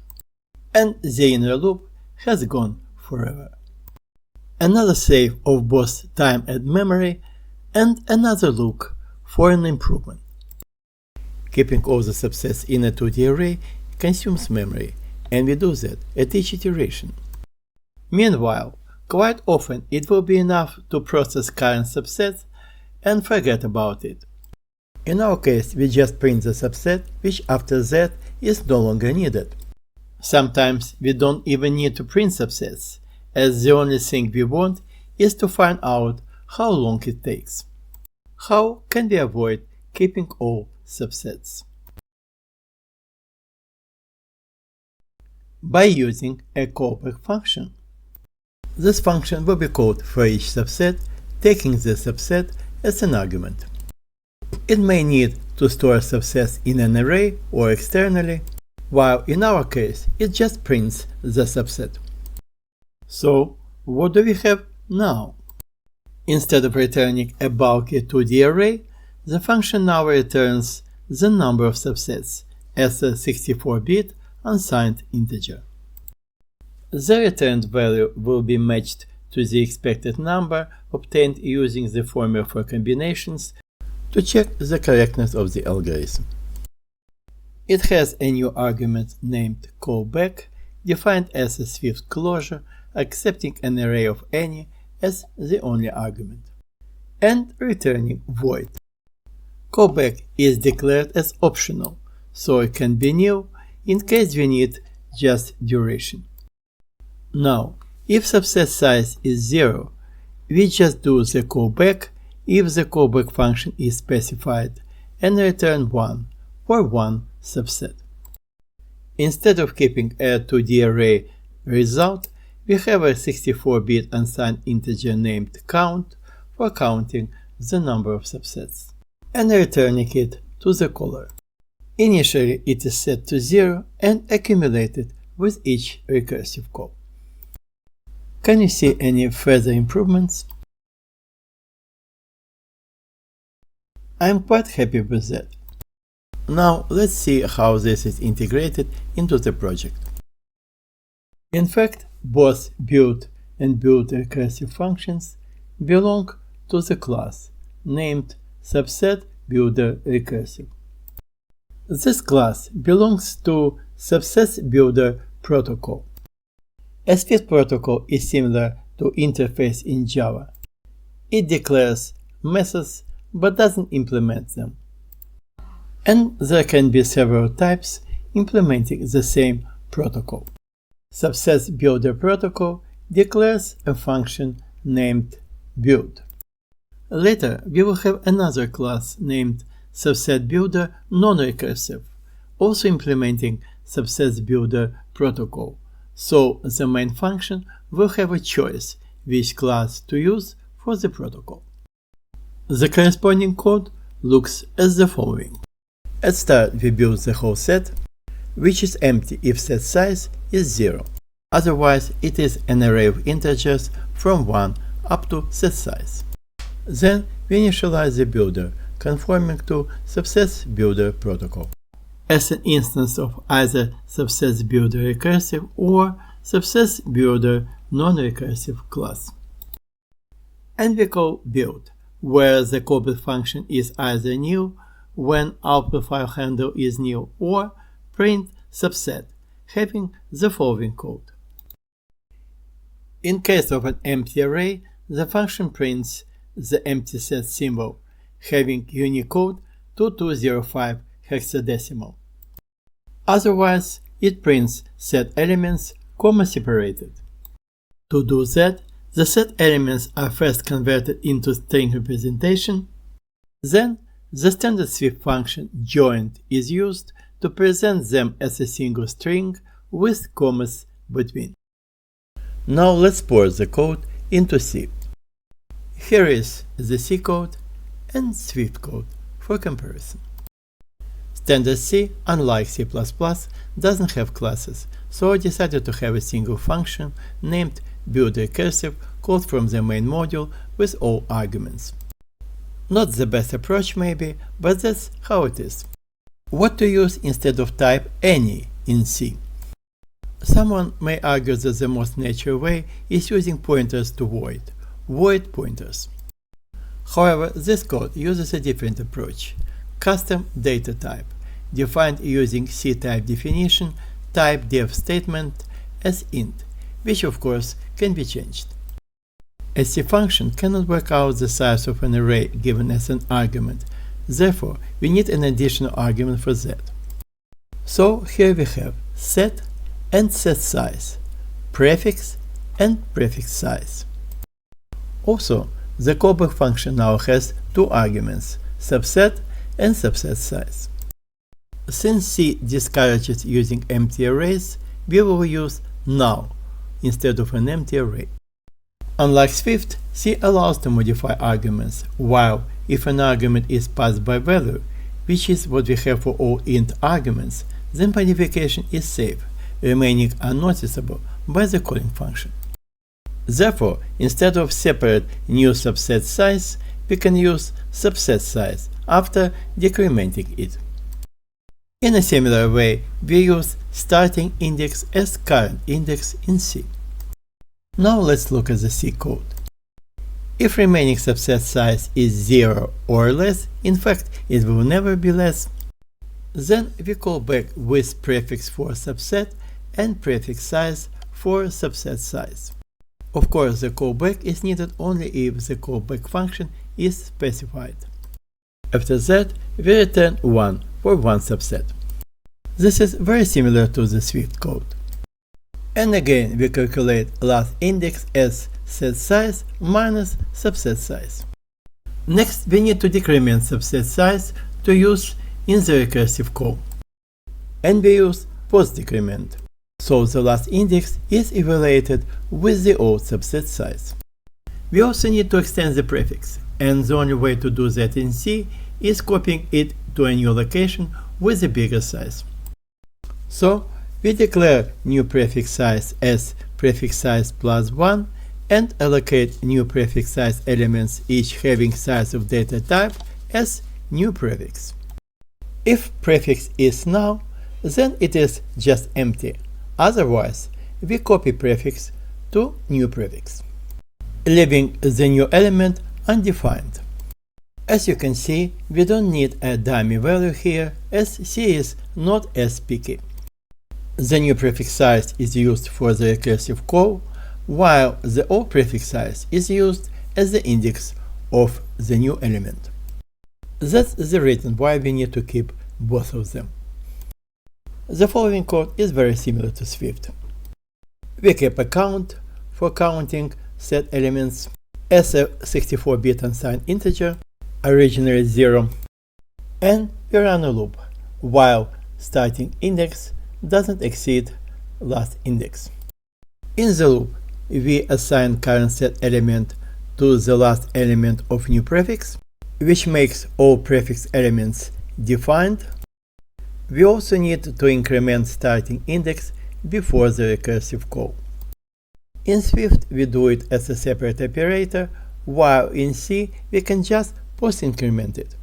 and the inner loop has gone forever. Another save of both time and memory, and another look for an improvement. Keeping all the subsets in a 2D array consumes memory, and we do that at each iteration. Meanwhile, quite often it will be enough to process current subsets and forget about it. In our case, we just print the subset, which after that is no longer needed. Sometimes we don't even need to print subsets, as the only thing we want is to find out how long it takes. How can we avoid keeping all subsets? By using a callback function. This function will be called for each subset, taking the subset as an argument. It may need to store subsets in an array or externally, while in our case it just prints the subset. So what do we have now? Instead of returning a bulky 2D array, the function now returns the number of subsets as a 64-bit unsigned integer. The returned value will be matched to the expected number obtained using the formula for combinations to check the correctness of the algorithm. It has a new argument named callback, defined as a Swift closure accepting an array of any as the only argument, and returning void. Callback is declared as optional, so it can be nil in case we need just duration. Now, if subset size is 0, we just do the callback if the callback function is specified and return 1 for one subset. Instead of keeping a 2D array result, we have a 64-bit unsigned integer named count for counting the number of subsets, and returning it to the caller. Initially, it is set to 0 and accumulated with each recursive call. Can you see any further improvements? I'm quite happy with that. Now let's see how this is integrated into the project. In fact, both build and build recursive functions belong to the class named subsetBuilderRecursive. This class belongs to subsetBuilderProtocol. A Swift protocol is similar to interface in Java. It declares methods but doesn't implement them. And there can be several types implementing the same protocol. SubsetBuilderProtocol declares a function named build. Later, we will have another class named SubsetBuilderNonRecursive, also implementing SubsetBuilderProtocol, so the main function will have a choice which class to use for the protocol. The corresponding code looks as the following. At start, we build the whole set, which is empty if set size is 0. Otherwise, it is an array of integers from 1 up to set size. Then we initialize the builder, conforming to SubsetBuilderProtocol as an instance of either SubsetBuilderRecursive or SubsetBuilderNonRecursive class. And we call build, where the callback function is either new when output file handle is new, or print subset, having the following code. In case of an empty array, the function prints the empty set symbol, having Unicode 2205 hexadecimal. Otherwise, it prints set elements comma separated. To do that, the set elements are first converted into string representation. Then, the standard Swift function joined is used to present them as a single string with commas between. Now let's port the code into C. Here is the C code and Swift code for comparison. Standard C, unlike C++, doesn't have classes, so I decided to have a single function named buildRecursive called from the main module with all arguments. Not the best approach maybe, but that's how it is. What to use instead of type any in C? Someone may argue that the most natural way is using pointers to void pointers. However, this code uses a different approach, custom data type, defined using C-type definition, type def statement as int, which of course can be changed. A C function cannot work out the size of an array given as an argument, therefore we need an additional argument for that. So here we have set and set size, prefix and prefix size. Also, the callback function now has two arguments, subset and subset size. Since C discourages using empty arrays, we will use null instead of an empty array. Unlike Swift, C allows to modify arguments, while if an argument is passed by value, which is what we have for all int arguments, then modification is safe, remaining unnoticeable by the calling function. Therefore, instead of separate new subset size, we can use subset size after decrementing it. In a similar way, we use starting index as current index in C. Now let's look at the C code. If remaining subset size is 0 or less, in fact it will never be less, then we call back with prefix for subset and prefix size for subset size. Of course, the callback is needed only if the callback function is specified. After that, we return 1 for one subset. This is very similar to the Swift code. And again, we calculate last index as set size minus subset size. Next, we need to decrement subset size to use in the recursive call. And we use post decrement. so the last index is evaluated with the old subset size. We also need to extend the prefix, and the only way to do that in C is copying it to a new location with a bigger size. So we declare new prefix size as prefix size plus 1 and allocate new prefix size elements each having size of data type as new prefix. If prefix is null, then it is just empty. Otherwise, we copy prefix to new prefix, leaving the new element undefined. As you can see, we don't need a dummy value here, as C is not as picky. The new prefix size is used for the recursive call, while the old prefix size is used as the index of the new element. That's the reason why we need to keep both of them. The following code is very similar to Swift. We keep a count for counting set elements as a 64-bit unsigned integer, originally 0, and we run a loop while starting index doesn't exceed last index. In the loop, we assign current set element to the last element of new prefix, which makes all prefix elements defined. We also need to increment starting index before the recursive call. In Swift, we do it as a separate operator, while in C, we can just post-increment it.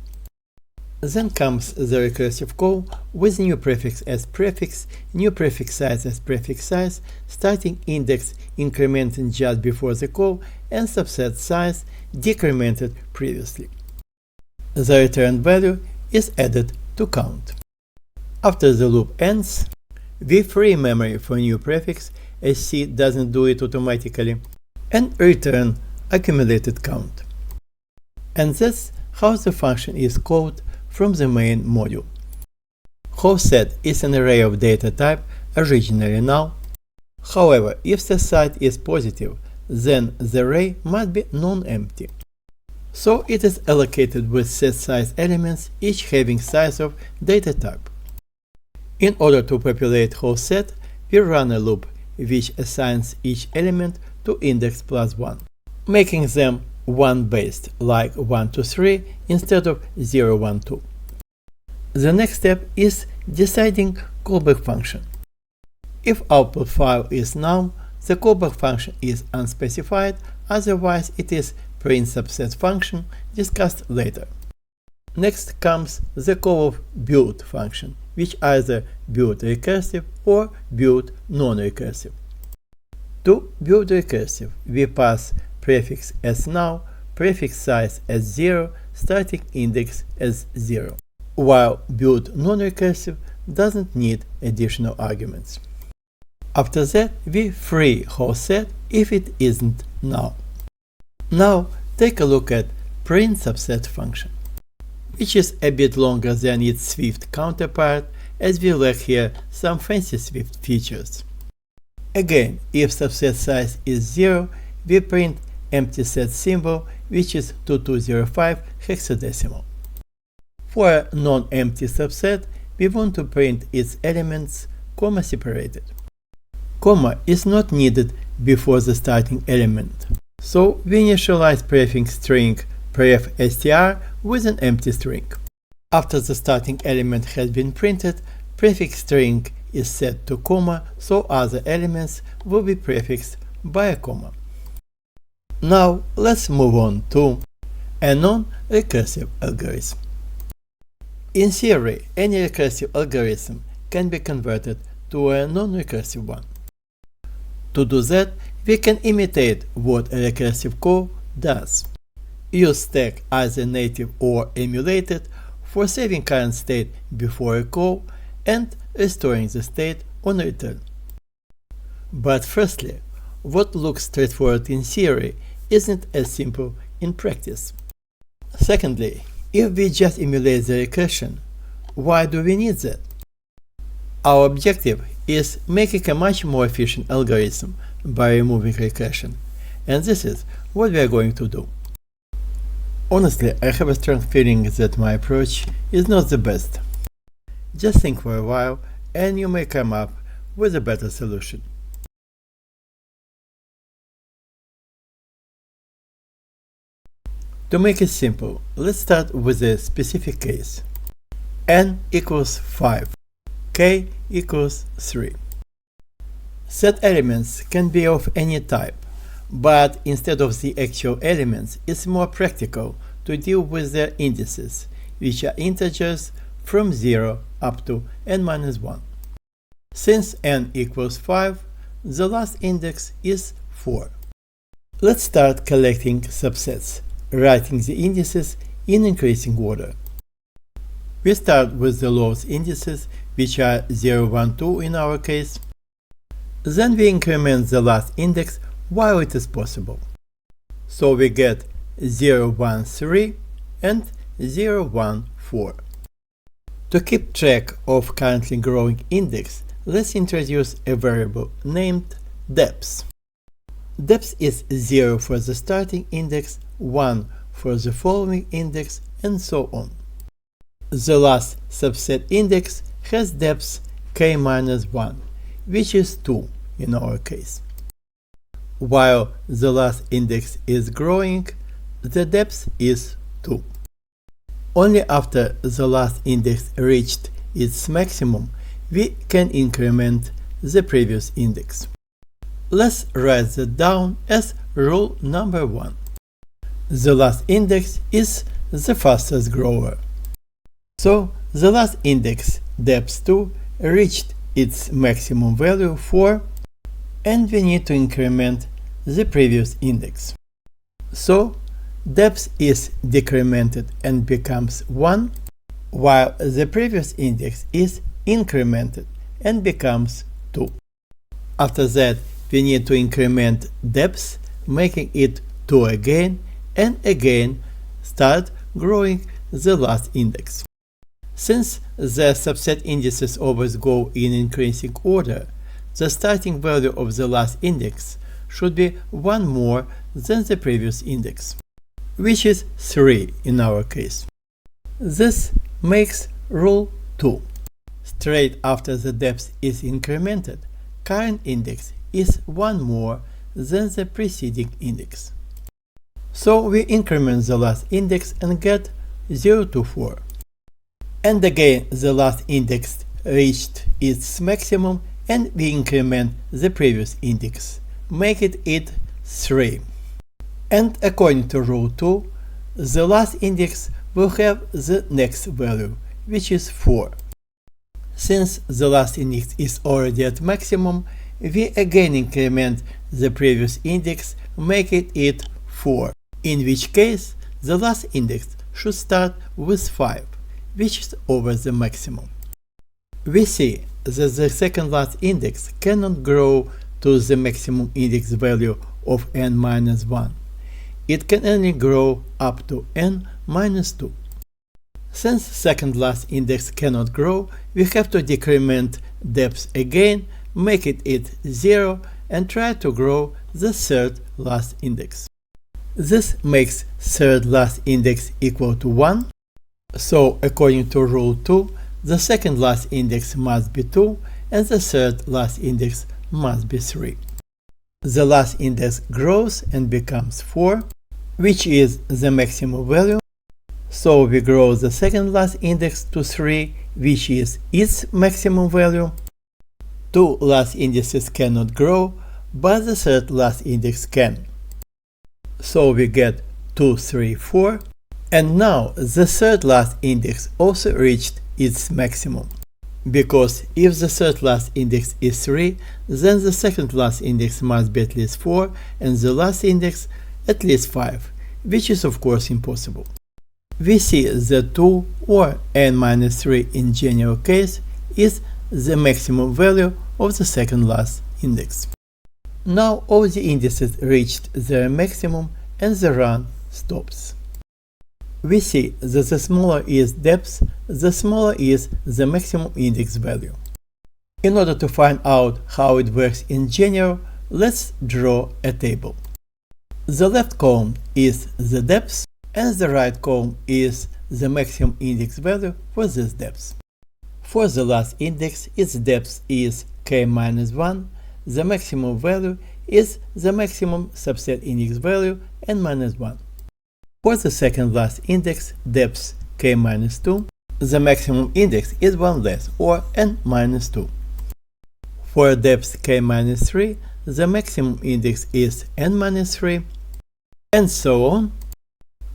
Then comes the recursive call with new prefix as prefix, new prefix size as prefix size, starting index incremented just before the call, and subset size decremented previously. The returned value is added to count. After the loop ends, we free memory for new prefix, as C doesn't do it automatically, and return accumulated count. And that's how the function is called from the main module. Wholeset is an array of data type originally null. However, if the site is positive, then the array must be non-empty. So it is allocated with set size elements, each having size of data type. In order to populate wholeset, we run a loop which assigns each element to index plus 1, making them 1 based, like 1 to 3 instead of 0, 1, 2. The next step is deciding callback function. If output file is null, the callback function is unspecified, otherwise it is print subset function discussed later. Next comes the call of build function, which either build recursive or build non-recursive. To build recursive, we pass prefix as null, prefix size as 0, starting index as 0, while build non-recursive doesn't need additional arguments. After that, we free wholeset if it isn't null. Now take a look at print subset function, which is a bit longer than its Swift counterpart, as we lack here some fancy Swift features. Again, if subset size is 0, we print empty set symbol, which is 2205 hexadecimal. For a non-empty subset, we want to print its elements comma separated. Comma is not needed before the starting element, so we initialize prefix string pref_str with an empty string. After the starting element has been printed, prefix string is set to comma, so other elements will be prefixed by a comma. Now let's move on to a non-recursive algorithm. In theory, any recursive algorithm can be converted to a non-recursive one. To do that, we can imitate what a recursive call does. Use stack either native or emulated for saving current state before a call and restoring the state on return. But firstly, what looks straightforward in theory isn't as simple in practice. Secondly, if we just emulate the recursion, why do we need that? Our objective is making a much more efficient algorithm by removing recursion, and this is what we are going to do. Honestly, I have a strong feeling that my approach is not the best. Just think for a while and you may come up with a better solution. To make it simple, let's start with a specific case. N equals 5, K equals 3. Set elements can be of any type, but instead of the actual elements, it's more practical to deal with their indices, which are integers from 0 up to n-1. Since n equals 5, the last index is 4. Let's start collecting subsets, writing the indices in increasing order. We start with the lowest indices, which are 0, 1, 2 in our case. Then we increment the last index while it is possible. So we get 0, 1, 3 and 0, 1, 4. To keep track of currently growing index, let's introduce a variable named depth. Depth is 0 for the starting index, 1 for the following index, and so on. The last subset index has depth k-1, which is 2 in our case. While the last index is growing, the depth is 2. Only after the last index reached its maximum, we can increment the previous index. Let's write that down as rule number 1. The last index is the fastest grower. So the last index, depth 2, reached its maximum value 4, and we need to increment the previous index. So depth is decremented and becomes 1, while the previous index is incremented and becomes 2. After that, we need to increment depth, making it 2 again, and again start growing the last index. Since the subset indices always go in increasing order, the starting value of the last index should be 1 more than the previous index, which is 3 in our case. This makes rule 2. Straight after the depth is incremented, current index is 1 more than the preceding index. So we increment the last index and get 0 to 4. And again the last index reached its maximum and we increment the previous index, making it 3. And according to rule 2, the last index will have the next value, which is 4. Since the last index is already at maximum, we again increment the previous index, making it 4, in which case the last index should start with 5, which is over the maximum. We see that the second last index cannot grow to the maximum index value of n-1. It can only grow up to n-2. Since second last index cannot grow, we have to decrement depth again, making it 0, and try to grow the third last index. This makes third last index equal to 1. So according to rule 2, the second last index must be 2 and the third last index must be 3. The last index grows and becomes 4, which is the maximum value. So we grow the second last index to 3, which is its maximum value. 2 last indices cannot grow, but the third last index can. So we get 2, 3, 4. And now the third last index also reached its maximum. Because if the third last index is 3, then the second last index must be at least 4 and the last index at least 5, which is of course impossible. We see that 2 or n-3 in general case is the maximum value of the second last index. Now all the indices reached their maximum and the run stops. We see that the smaller is depth, the smaller is the maximum index value. In order to find out how it works in general, let's draw a table. The left column is the depth and the right column is the maximum index value for this depth. For the last index, its depth is k minus 1, the maximum value is the maximum subset index value n minus 1. For the second last index, depth k minus 2, the maximum index is 1 less, or n minus 2. For depth k minus 3, the maximum index is n minus 3, and so on,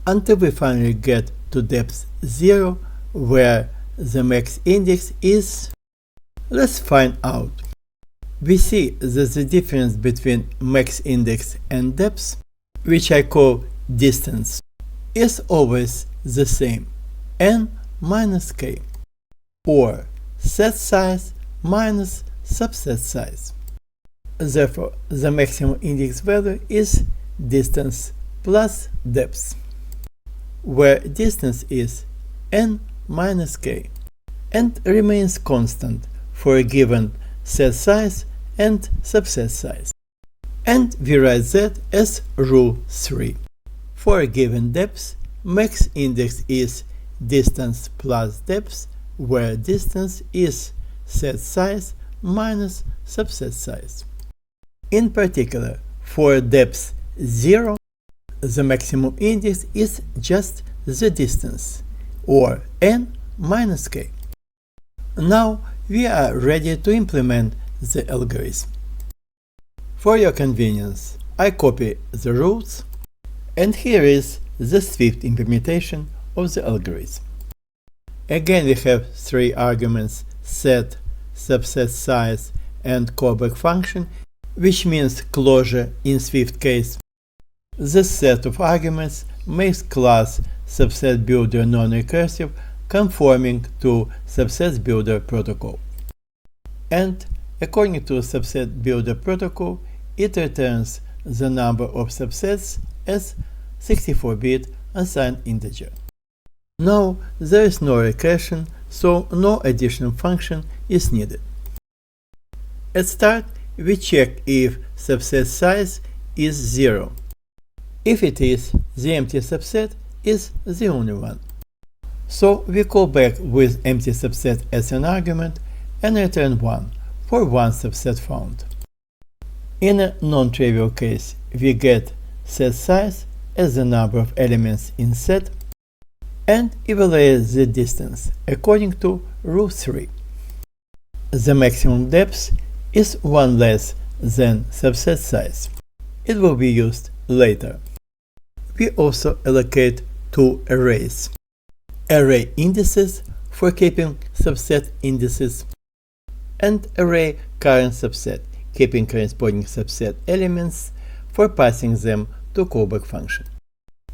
until we finally get to depth 0, where the max index is. Let's find out. We see that the difference between max index and depth, which I call distance, is always the same, n minus k, or set size minus subset size. Therefore, the maximum index value is distance plus depth, where distance is n minus k, and remains constant for a given set size and subset size. And we write that as rule 3. For a given depth, max index is distance plus depth, where distance is set size minus subset size. In particular, for depth 0, the maximum index is just the distance, or n minus k. Now we are ready to implement the algorithm. For your convenience, I copy the rules, and here is the Swift implementation of the algorithm. Again, we have 3 arguments: set, subset size, and callback function, which means closure in Swift case. This set of arguments makes class subset builder non-recursive, conforming to subset builder protocol. And according to subset builder protocol, it returns the number of subsets as 64-bit unsigned integer. Now there is no recursion, so no additional function is needed. At start, we check if subset size is 0. If it is, the empty subset is the only one. So we call back with empty subset as an argument and return 1 for one subset found. In a non-trivial case, we get set size as the number of elements in set and evaluate the distance according to rule 3. The maximum depth is 1 less than subset size. It will be used later. We also allocate 2 arrays: array indices for keeping subset indices, and array current subset, keeping corresponding subset elements for passing them to callback function.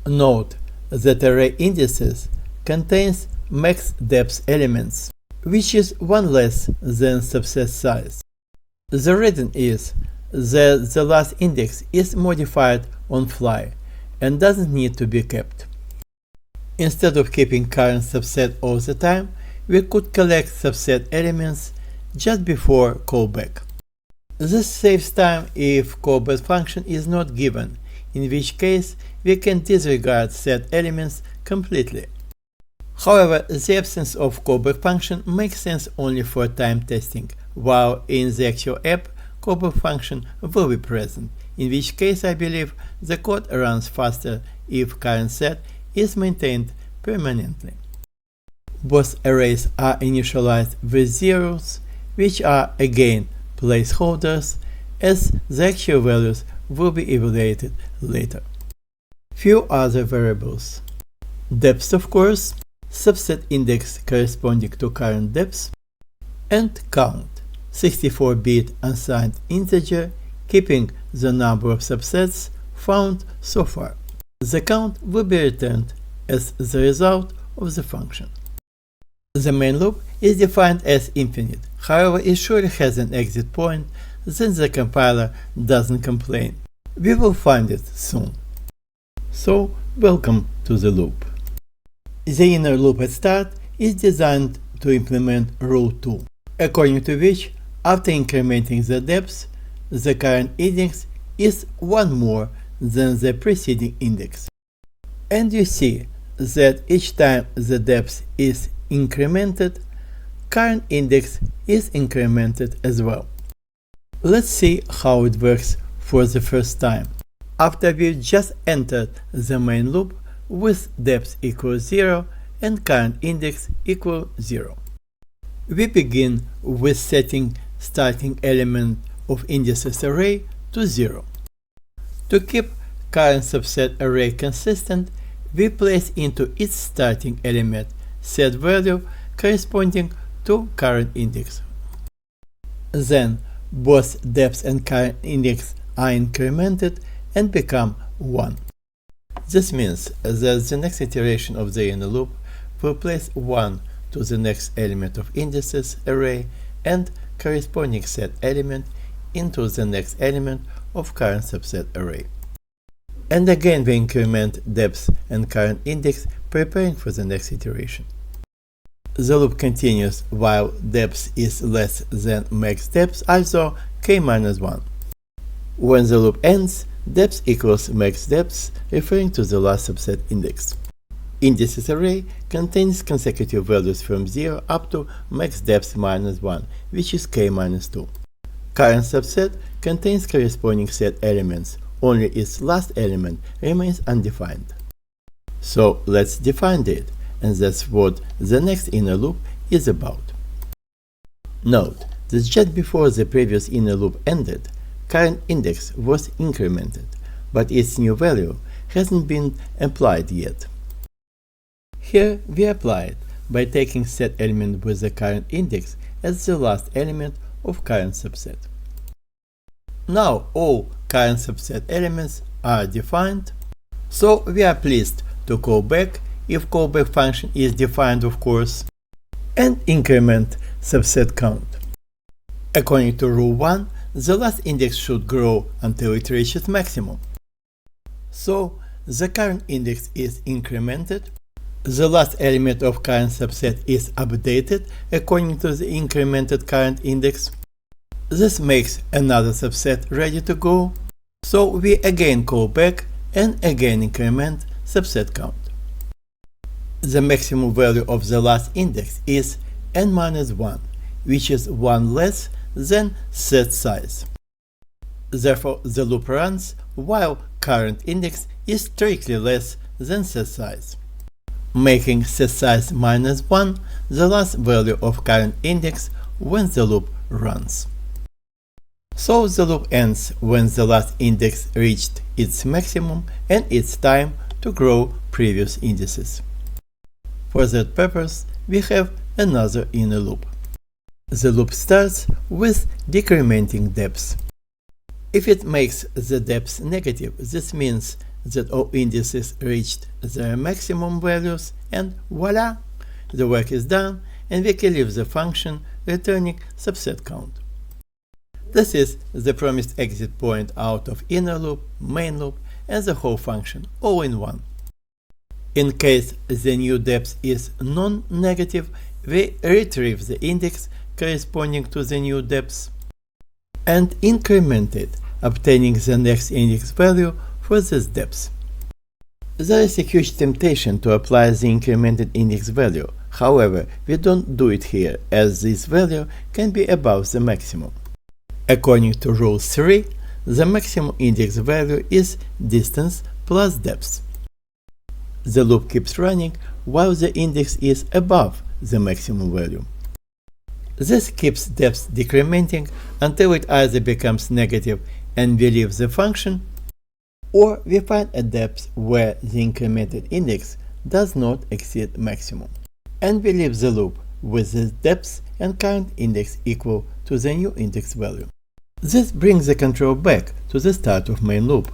Note that array indices contains max depth elements, which is 1 less than subset size. The reason is that the last index is modified on fly and doesn't need to be kept. Instead of keeping current subset all the time, we could collect subset elements just before callback. This saves time if callback function is not given, in which case we can disregard set elements completely. However, the absence of callback function makes sense only for time testing, while in the actual app, callback function will be present, in which case I believe the code runs faster if current set is maintained permanently. Both arrays are initialized with zeros, which are again placeholders, as the actual values will be evaluated later. Few other variables: depth, of course, subset index corresponding to current depth, and count, 64-bit unsigned integer keeping the number of subsets found so far. The count will be returned as the result of the function. The main loop is defined as infinite, however it surely has an exit point since the compiler doesn't complain. We will find it soon. So, welcome to the loop. The inner loop at start is designed to implement rule 2, according to which, after incrementing the depth, the current index is 1 more than the preceding index. And you see that each time the depth is incremented, current index is incremented as well. Let's see how it works for the first time. After we just entered the main loop with depth equals 0 and current index equals 0. We begin with setting starting element of indices array to 0. To keep current subset array consistent, we place into its starting element set value corresponding to current index. Then both depth and current index are incremented and become 1. This means that the next iteration of the inner loop will place 1 to the next element of indices array and corresponding set element into the next element of current subset array. And again we increment depth and current index, preparing for the next iteration. The loop continues while depth is less than max depth, also k-1. When the loop ends, depth equals max depth, referring to the last subset index. Indices array contains consecutive values from 0 up to max depth -1, which is k-2. Current subset contains corresponding set elements, only its last element remains undefined. So let's define it, and that's what the next inner loop is about. Note that just before the previous inner loop ended, current index was incremented, but its new value hasn't been applied yet. Here we apply it by taking set element with the current index as the last element of current subset. Now all current subset elements are defined, so we are pleased to call back, if callback function is defined of course, and increment subset count. According to rule 1, the last index should grow until it reaches maximum. So the current index is incremented, the last element of current subset is updated according to the incremented current index. This makes another subset ready to go, so we again call back and again increment subset count. The maximum value of the last index is n-1, which is 1 less than set size. Therefore, the loop runs while current index is strictly less than set size, making set size -1 the last value of current index when the loop runs. So the loop ends when the last index reached its maximum and it's time to grow previous indices. For that purpose, we have another inner loop. The loop starts with decrementing depth. If it makes the depth negative, this means that all indices reached their maximum values and voila, the work is done and we can leave the function returning subset count. This is the promised exit point out of inner loop, main loop, and the whole function all in one. In case the new depth is non-negative, we retrieve the index corresponding to the new depth and increment it, obtaining the next index value for this depth. There is a huge temptation to apply the incremented index value. However, we don't do it here, as this value can be above the maximum. According to rule 3, the maximum index value is distance plus depth. The loop keeps running while the index is above the maximum value. This keeps depth decrementing until it either becomes negative and we leave the function, or we find a depth where the incremented index does not exceed maximum, and we leave the loop with this depth and current index equal to the new index value. This brings the control back to the start of main loop.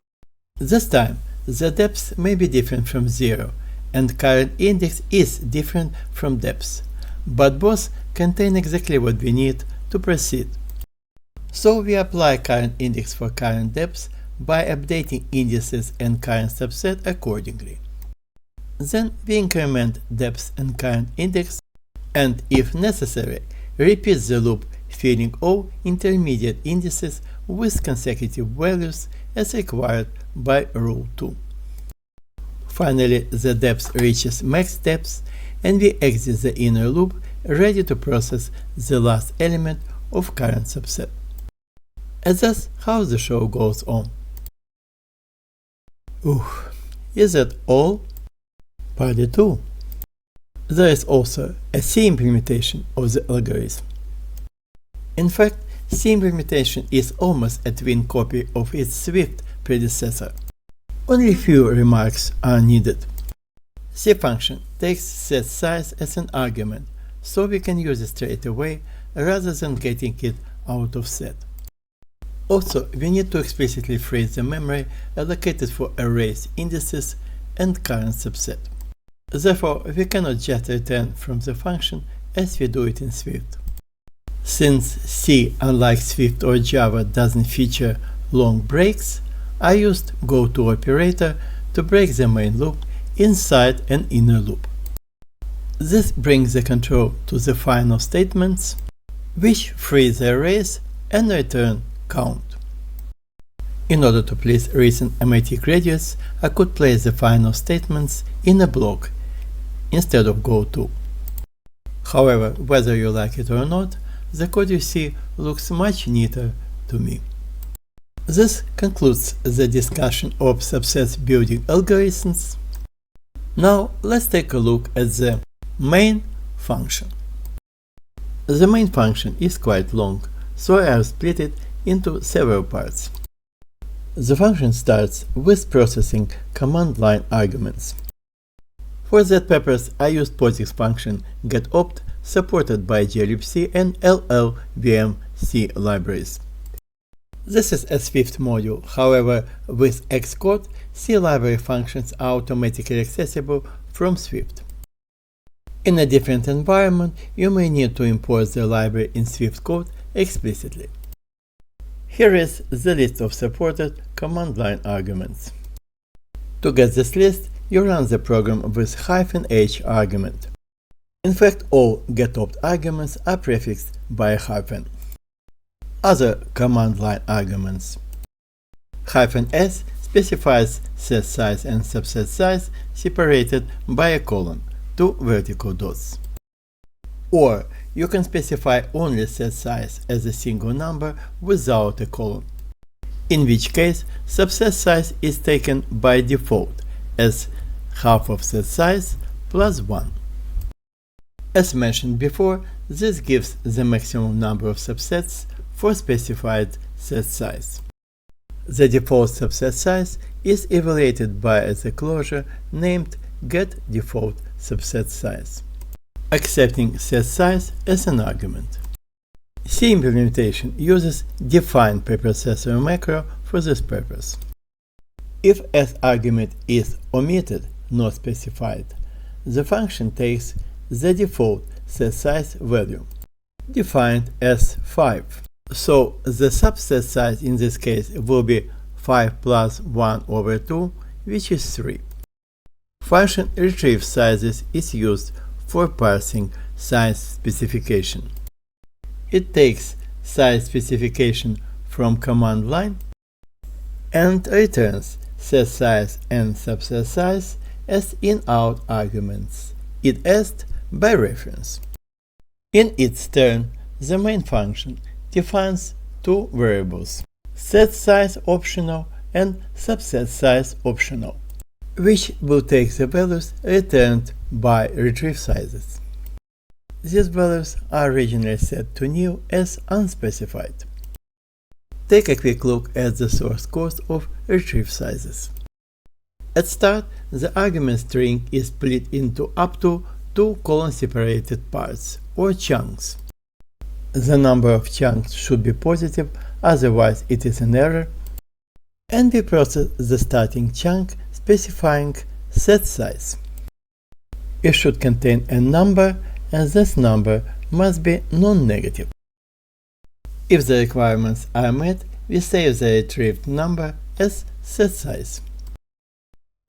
This time, the depth may be different from 0, and current index is different from depth, but both contain exactly what we need to proceed. So we apply current index for current depth by updating indices and current subset accordingly. Then we increment depth and current index, and if necessary, repeat the loop filling all intermediate indices with consecutive values as required by rule 2. Finally, the depth reaches max depth and we exit the inner loop ready to process the last element of current subset. And that's how the show goes on. Is that all? Party 2. There is also a C implementation of the algorithm. In fact, C implementation is almost a twin copy of its Swift predecessor. Only few remarks are needed. C function takes set size as an argument, so we can use it straight away rather than getting it out of set. Also, we need to explicitly phrase the memory allocated for arrays, indices, and current subset. Therefore, we cannot just return from the function as we do it in Swift. Since C, unlike Swift or Java, doesn't feature long breaks, I used goTo operator to break the main loop inside an inner loop. This brings the control to the final statements, which freeze the arrays and return count. In order to please recent MIT graduates, I could place the final statements in a block instead of goTo. However, whether you like it or not, the code you see looks much neater to me. This concludes the discussion of subsets building algorithms. Now let's take a look at the main function. The main function is quite long, so I have split it into several parts. The function starts with processing command line arguments. For that purpose, I used POSIX function getOpt supported by glibc and LLVM-C libraries. This is a Swift module, however, with Xcode, C library functions are automatically accessible from Swift. In a different environment, you may need to import the library in Swift code explicitly. Here is the list of supported command line arguments. To get this list, you run the program with -h argument. In fact, all getOpt arguments are prefixed by a hyphen. Other command line arguments. -s specifies set size and subset size separated by a colon, two vertical dots. Or you can specify only set size as a single number without a colon, in which case subset size is taken by default as half of set size plus 1. As mentioned before, this gives the maximum number of subsets for specified set size. The default subset size is evaluated by the closure named getDefaultSubsetSize, accepting set size as an argument. C implementation uses definePreprocessor macro for this purpose. If as argument is omitted, not specified, the function takes the default set size value, defined as 5. So the subset size in this case will be 5 plus 1/2, which is 3. Function retrieve sizes is used for parsing size specification. It takes size specification from command line and returns set size and subset size as in-out arguments, it asked by reference. In its turn, the main function defines two variables, set size optional and subset size optional, which will take the values returned by retrieve sizes. These values are originally set to nil as unspecified. Take a quick look at the source code of retrieve sizes. At start, the argument string is split into up to 2 colon-separated parts, or chunks. The number of chunks should be positive, otherwise it is an error, and we process the starting chunk specifying set size. It should contain a number, and this number must be non-negative. If the requirements are met, we save the retrieved number as set size.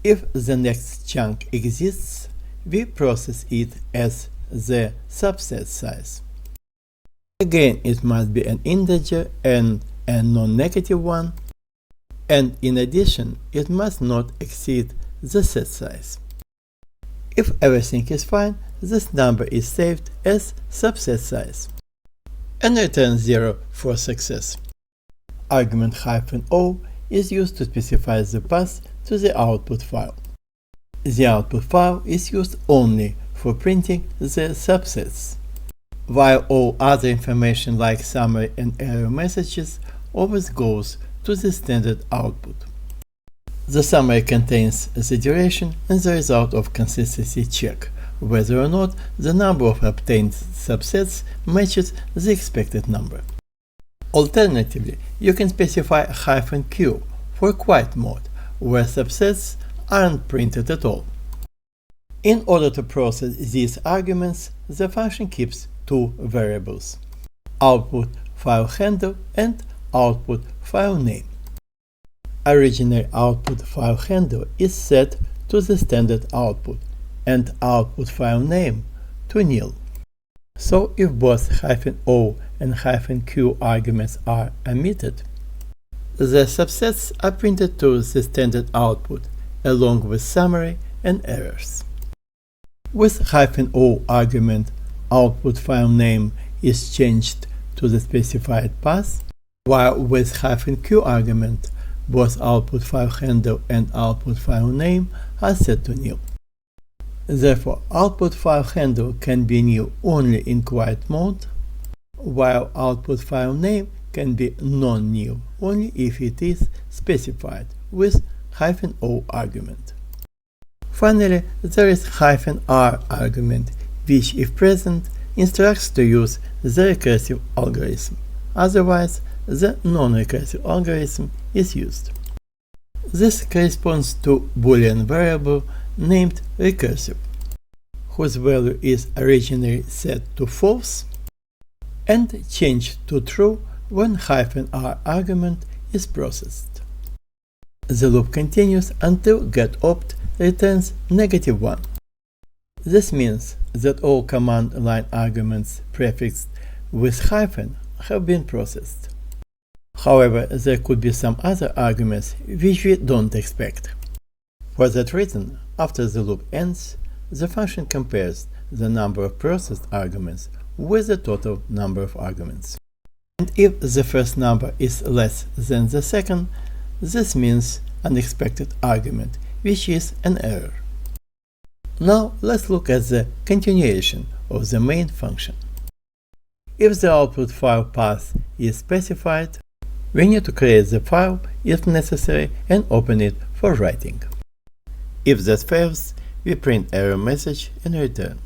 If the next chunk exists, we process it as the subset size. Again, it must be an integer and a non-negative one, and in addition, it must not exceed the set size. If everything is fine, this number is saved as subset size and returns 0 for success. Argument -o is used to specify the path to the output file. The output file is used only for printing the subsets, while all other information like summary and error messages always goes to the standard output. The summary contains the duration and the result of consistency check, whether or not the number of obtained subsets matches the expected number. Alternatively, you can specify -q for quiet mode, where subsets aren't printed at all. In order to process these arguments, the function keeps two variables: output file handle and output file name. Original output file handle is set to the standard output and output file name to nil. So if both -o and -q arguments are omitted, the subsets are printed to the standard output along with summary and errors. With -o argument, output file name is changed to the specified path, while with -q argument, both output file handle and output file name are set to nil. Therefore, output file handle can be nil only in quiet mode, while output file name can be non-nil only if it is specified with -o argument. Finally, there is -r argument, which, if present, instructs to use the recursive algorithm. Otherwise, the non-recursive algorithm is used. This corresponds to Boolean variable named recursive, whose value is originally set to false and changed to true when -r argument is processed. The loop continues until getOpt returns -1. This means that all command line arguments prefixed with hyphen have been processed. However, there could be some other arguments which we don't expect. For that reason, after the loop ends, the function compares the number of processed arguments with the total number of arguments. And if the first number is less than the second, this means unexpected argument, which is an error. Now let's look at the continuation of the main function. If the output file path is specified, we need to create the file if necessary and open it for writing. If that fails, we print error message and return.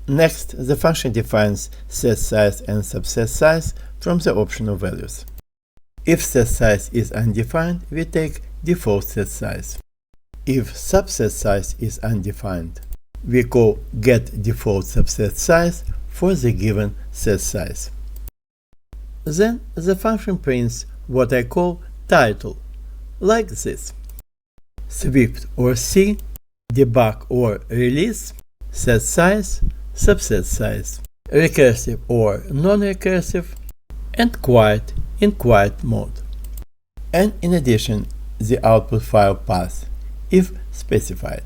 Next, the function defines set size and subset size from the optional values. If set size is undefined, we take default set size. If subset size is undefined, we call getDefault subset size for the given set size. Then the function prints what I call title, like this: Swift or C, debug or release, set size, subset size, recursive or non-recursive, and quiet in quiet mode. And in addition, the output file path, if specified.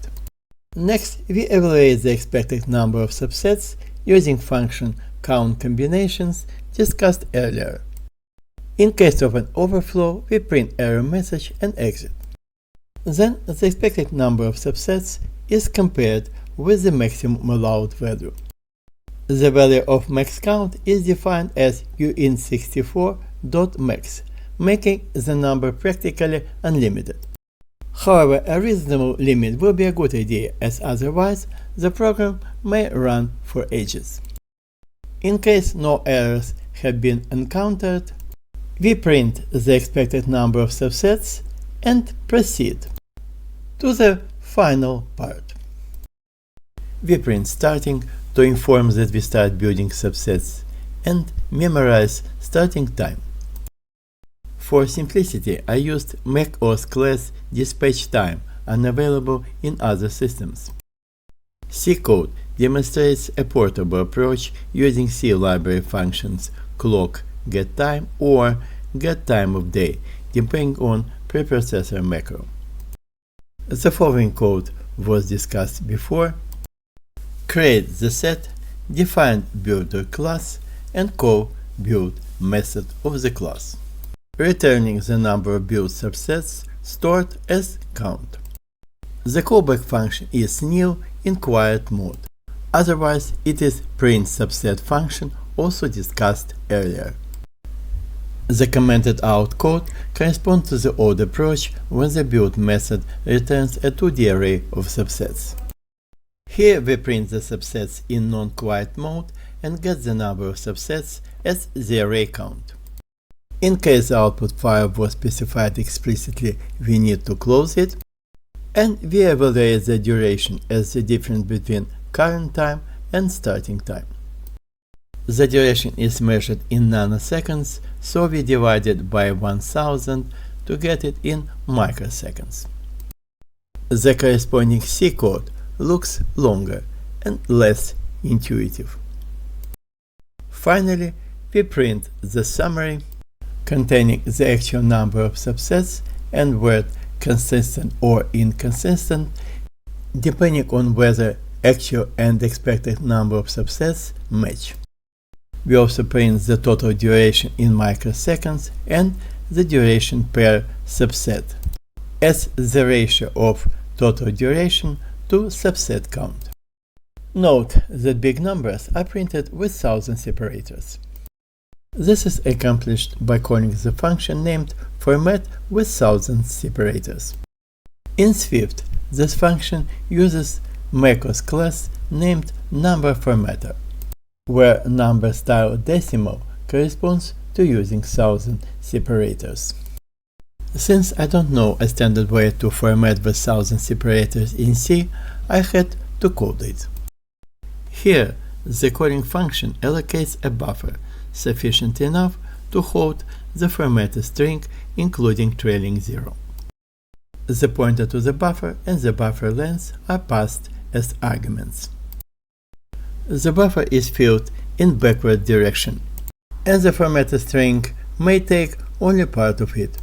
Next, we evaluate the expected number of subsets using function count combinations discussed earlier. In case of an overflow, we print error message and exit. Then the expected number of subsets is compared with the maximum allowed value. The value of max count is defined as uint64.max, making the number practically unlimited. However, a reasonable limit will be a good idea, as otherwise the program may run for ages. In case no errors have been encountered, we print the expected number of subsets and proceed to the final part. We print starting to inform that we start building subsets and memorize starting time. For simplicity, I used macOS class dispatch time, unavailable in other systems. C code demonstrates a portable approach using C library functions clock getTime or getTime of day, depending on preprocessor macro. The following code was discussed before. Create the set, define builder class, and call build method of the class. returning the number of built subsets stored as count. The callback function is nil in quiet mode. Otherwise, it is print subset function also discussed earlier. The commented out code corresponds to the old approach when the build method returns a 2D array of subsets. Here we print the subsets in non-quiet mode and get the number of subsets as the array count. In case the output file was specified explicitly, we need to close it, and we evaluate the duration as the difference between current time and starting time. The duration is measured in nanoseconds, so we divide it by 1000 to get it in microseconds. The corresponding C code looks longer and less intuitive. Finally, we print the summary containing the actual number of subsets and word consistent or inconsistent, depending on whether actual and expected number of subsets match. We also print the total duration in microseconds and the duration per subset as the ratio of total duration to subset count. Note that big numbers are printed with 1000 separators. This is accomplished by calling the function named format with 1000 separators. In Swift, this function uses macOS class named numberFormatter, where number style decimal corresponds to using 1000 separators. Since I don't know a standard way to format with 1000 separators in C, I had to code it. Here, the calling function allocates a buffer sufficient enough to hold the formatted string, including trailing 0. The pointer to the buffer and the buffer length are passed as arguments. The buffer is filled in backward direction, and the formatted string may take only part of it.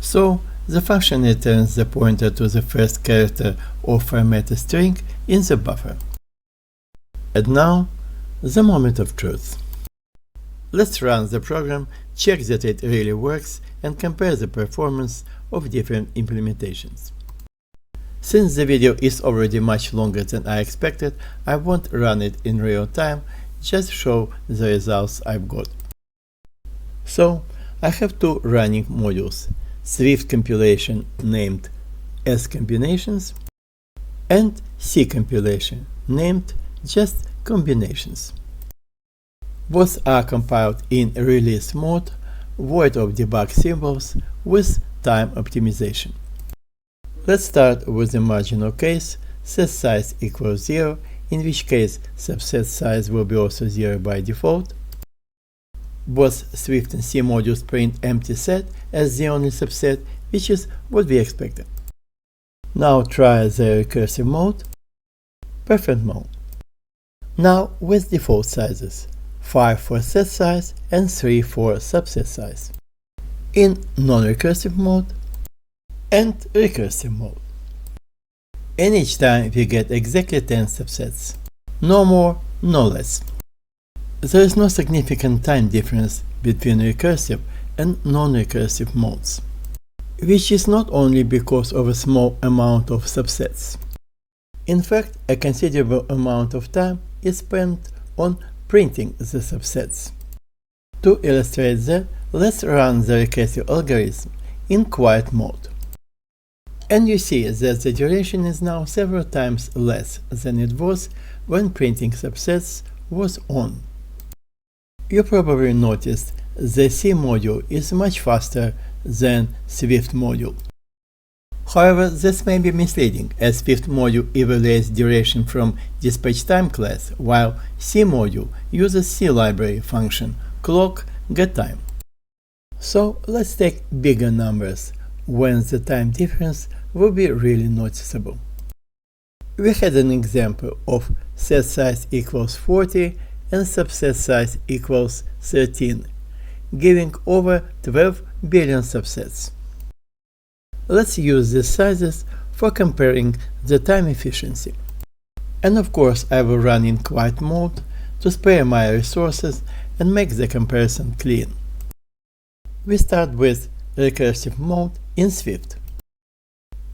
So, the function returns the pointer to the first character of formatted string in the buffer. And now, the moment of truth. Let's run the program, check that it really works, and compare the performance of different implementations. Since the video is already much longer than I expected, I won't run it in real time, just show the results I've got. So, I have two running modules, Swift compilation named S combinations and C compilation named just combinations. Both are compiled in release mode, void of debug symbols, with time optimization. Let's start with the marginal case, set size equals 0, in which case subset size will be also 0 by default. Both Swift and C modules print empty set as the only subset, which is what we expected. Now try the recursive mode, perfect mode. Now with default sizes, 5 for set size and 3 for subset size. In non-recursive mode and recursive mode. And each time we get exactly 10 subsets. No more, no less. There is no significant time difference between recursive and non-recursive modes, which is not only because of a small amount of subsets. In fact, a considerable amount of time is spent on printing the subsets. To illustrate that, let's run the recursive algorithm in quiet mode. And you see that the duration is now several times less than it was when printing subsets was on. You probably noticed the C module is much faster than Swift module. However, this may be misleading, as Swift module evaluates duration from dispatchTime class, while C module uses C library function clock getTime. So let's take bigger numbers, when the time difference will be really noticeable. We had an example of set size equals 40 and subset size equals 13, giving over 12 billion subsets. Let's use these sizes for comparing the time efficiency. And of course, I will run in quiet mode to spare my resources and make the comparison clean. we start with recursive mode in Swift.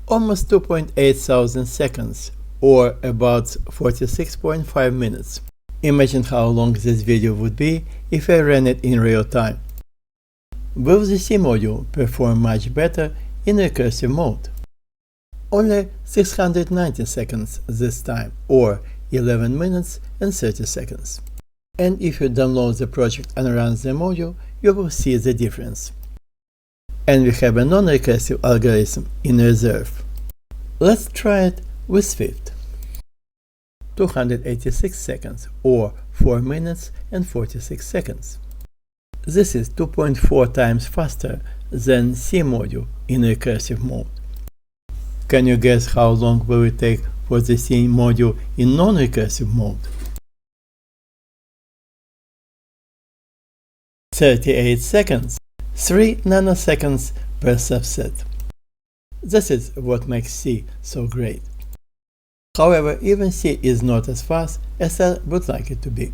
Almost 2.8 thousand seconds, or about 46.5 minutes. Imagine how long this video would be if I ran it in real time. Will the C module perform much better in recursive mode? Only 690 seconds this time, or 11 minutes and 30 seconds. And if you download the project and run the module, you will see the difference. And we have a non-recursive algorithm in reserve. Let's try it with Swift. 286 seconds, or 4 minutes and 46 seconds. This is 2.4 times faster than C module in recursive mode. Can you guess how long will it take for the C module in non-recursive mode? 38 seconds, 3 nanoseconds per subset. This is what makes C so great. However, even C is not as fast as I would like it to be.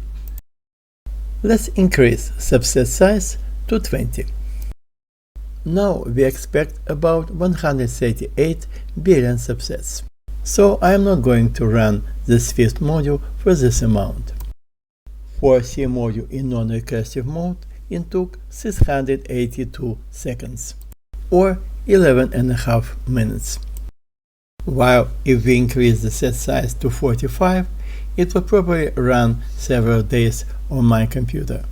Let's increase subset size to 20. Now we expect about 138 billion subsets. So I am not going to run the Swift module for this amount. For C module in non-recursive mode, it took 682 seconds, or 11.5 minutes. While if we increase the set size to 45, it will probably run several days on my computer.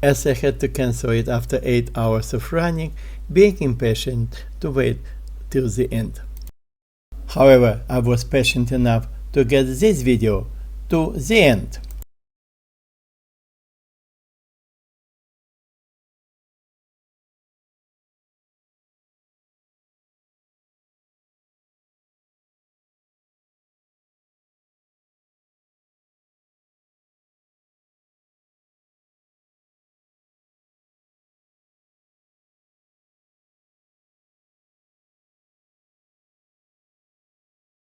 As I had to cancel it after 8 hours of running, being impatient to wait till the end. However, I was patient enough to get this video to the end.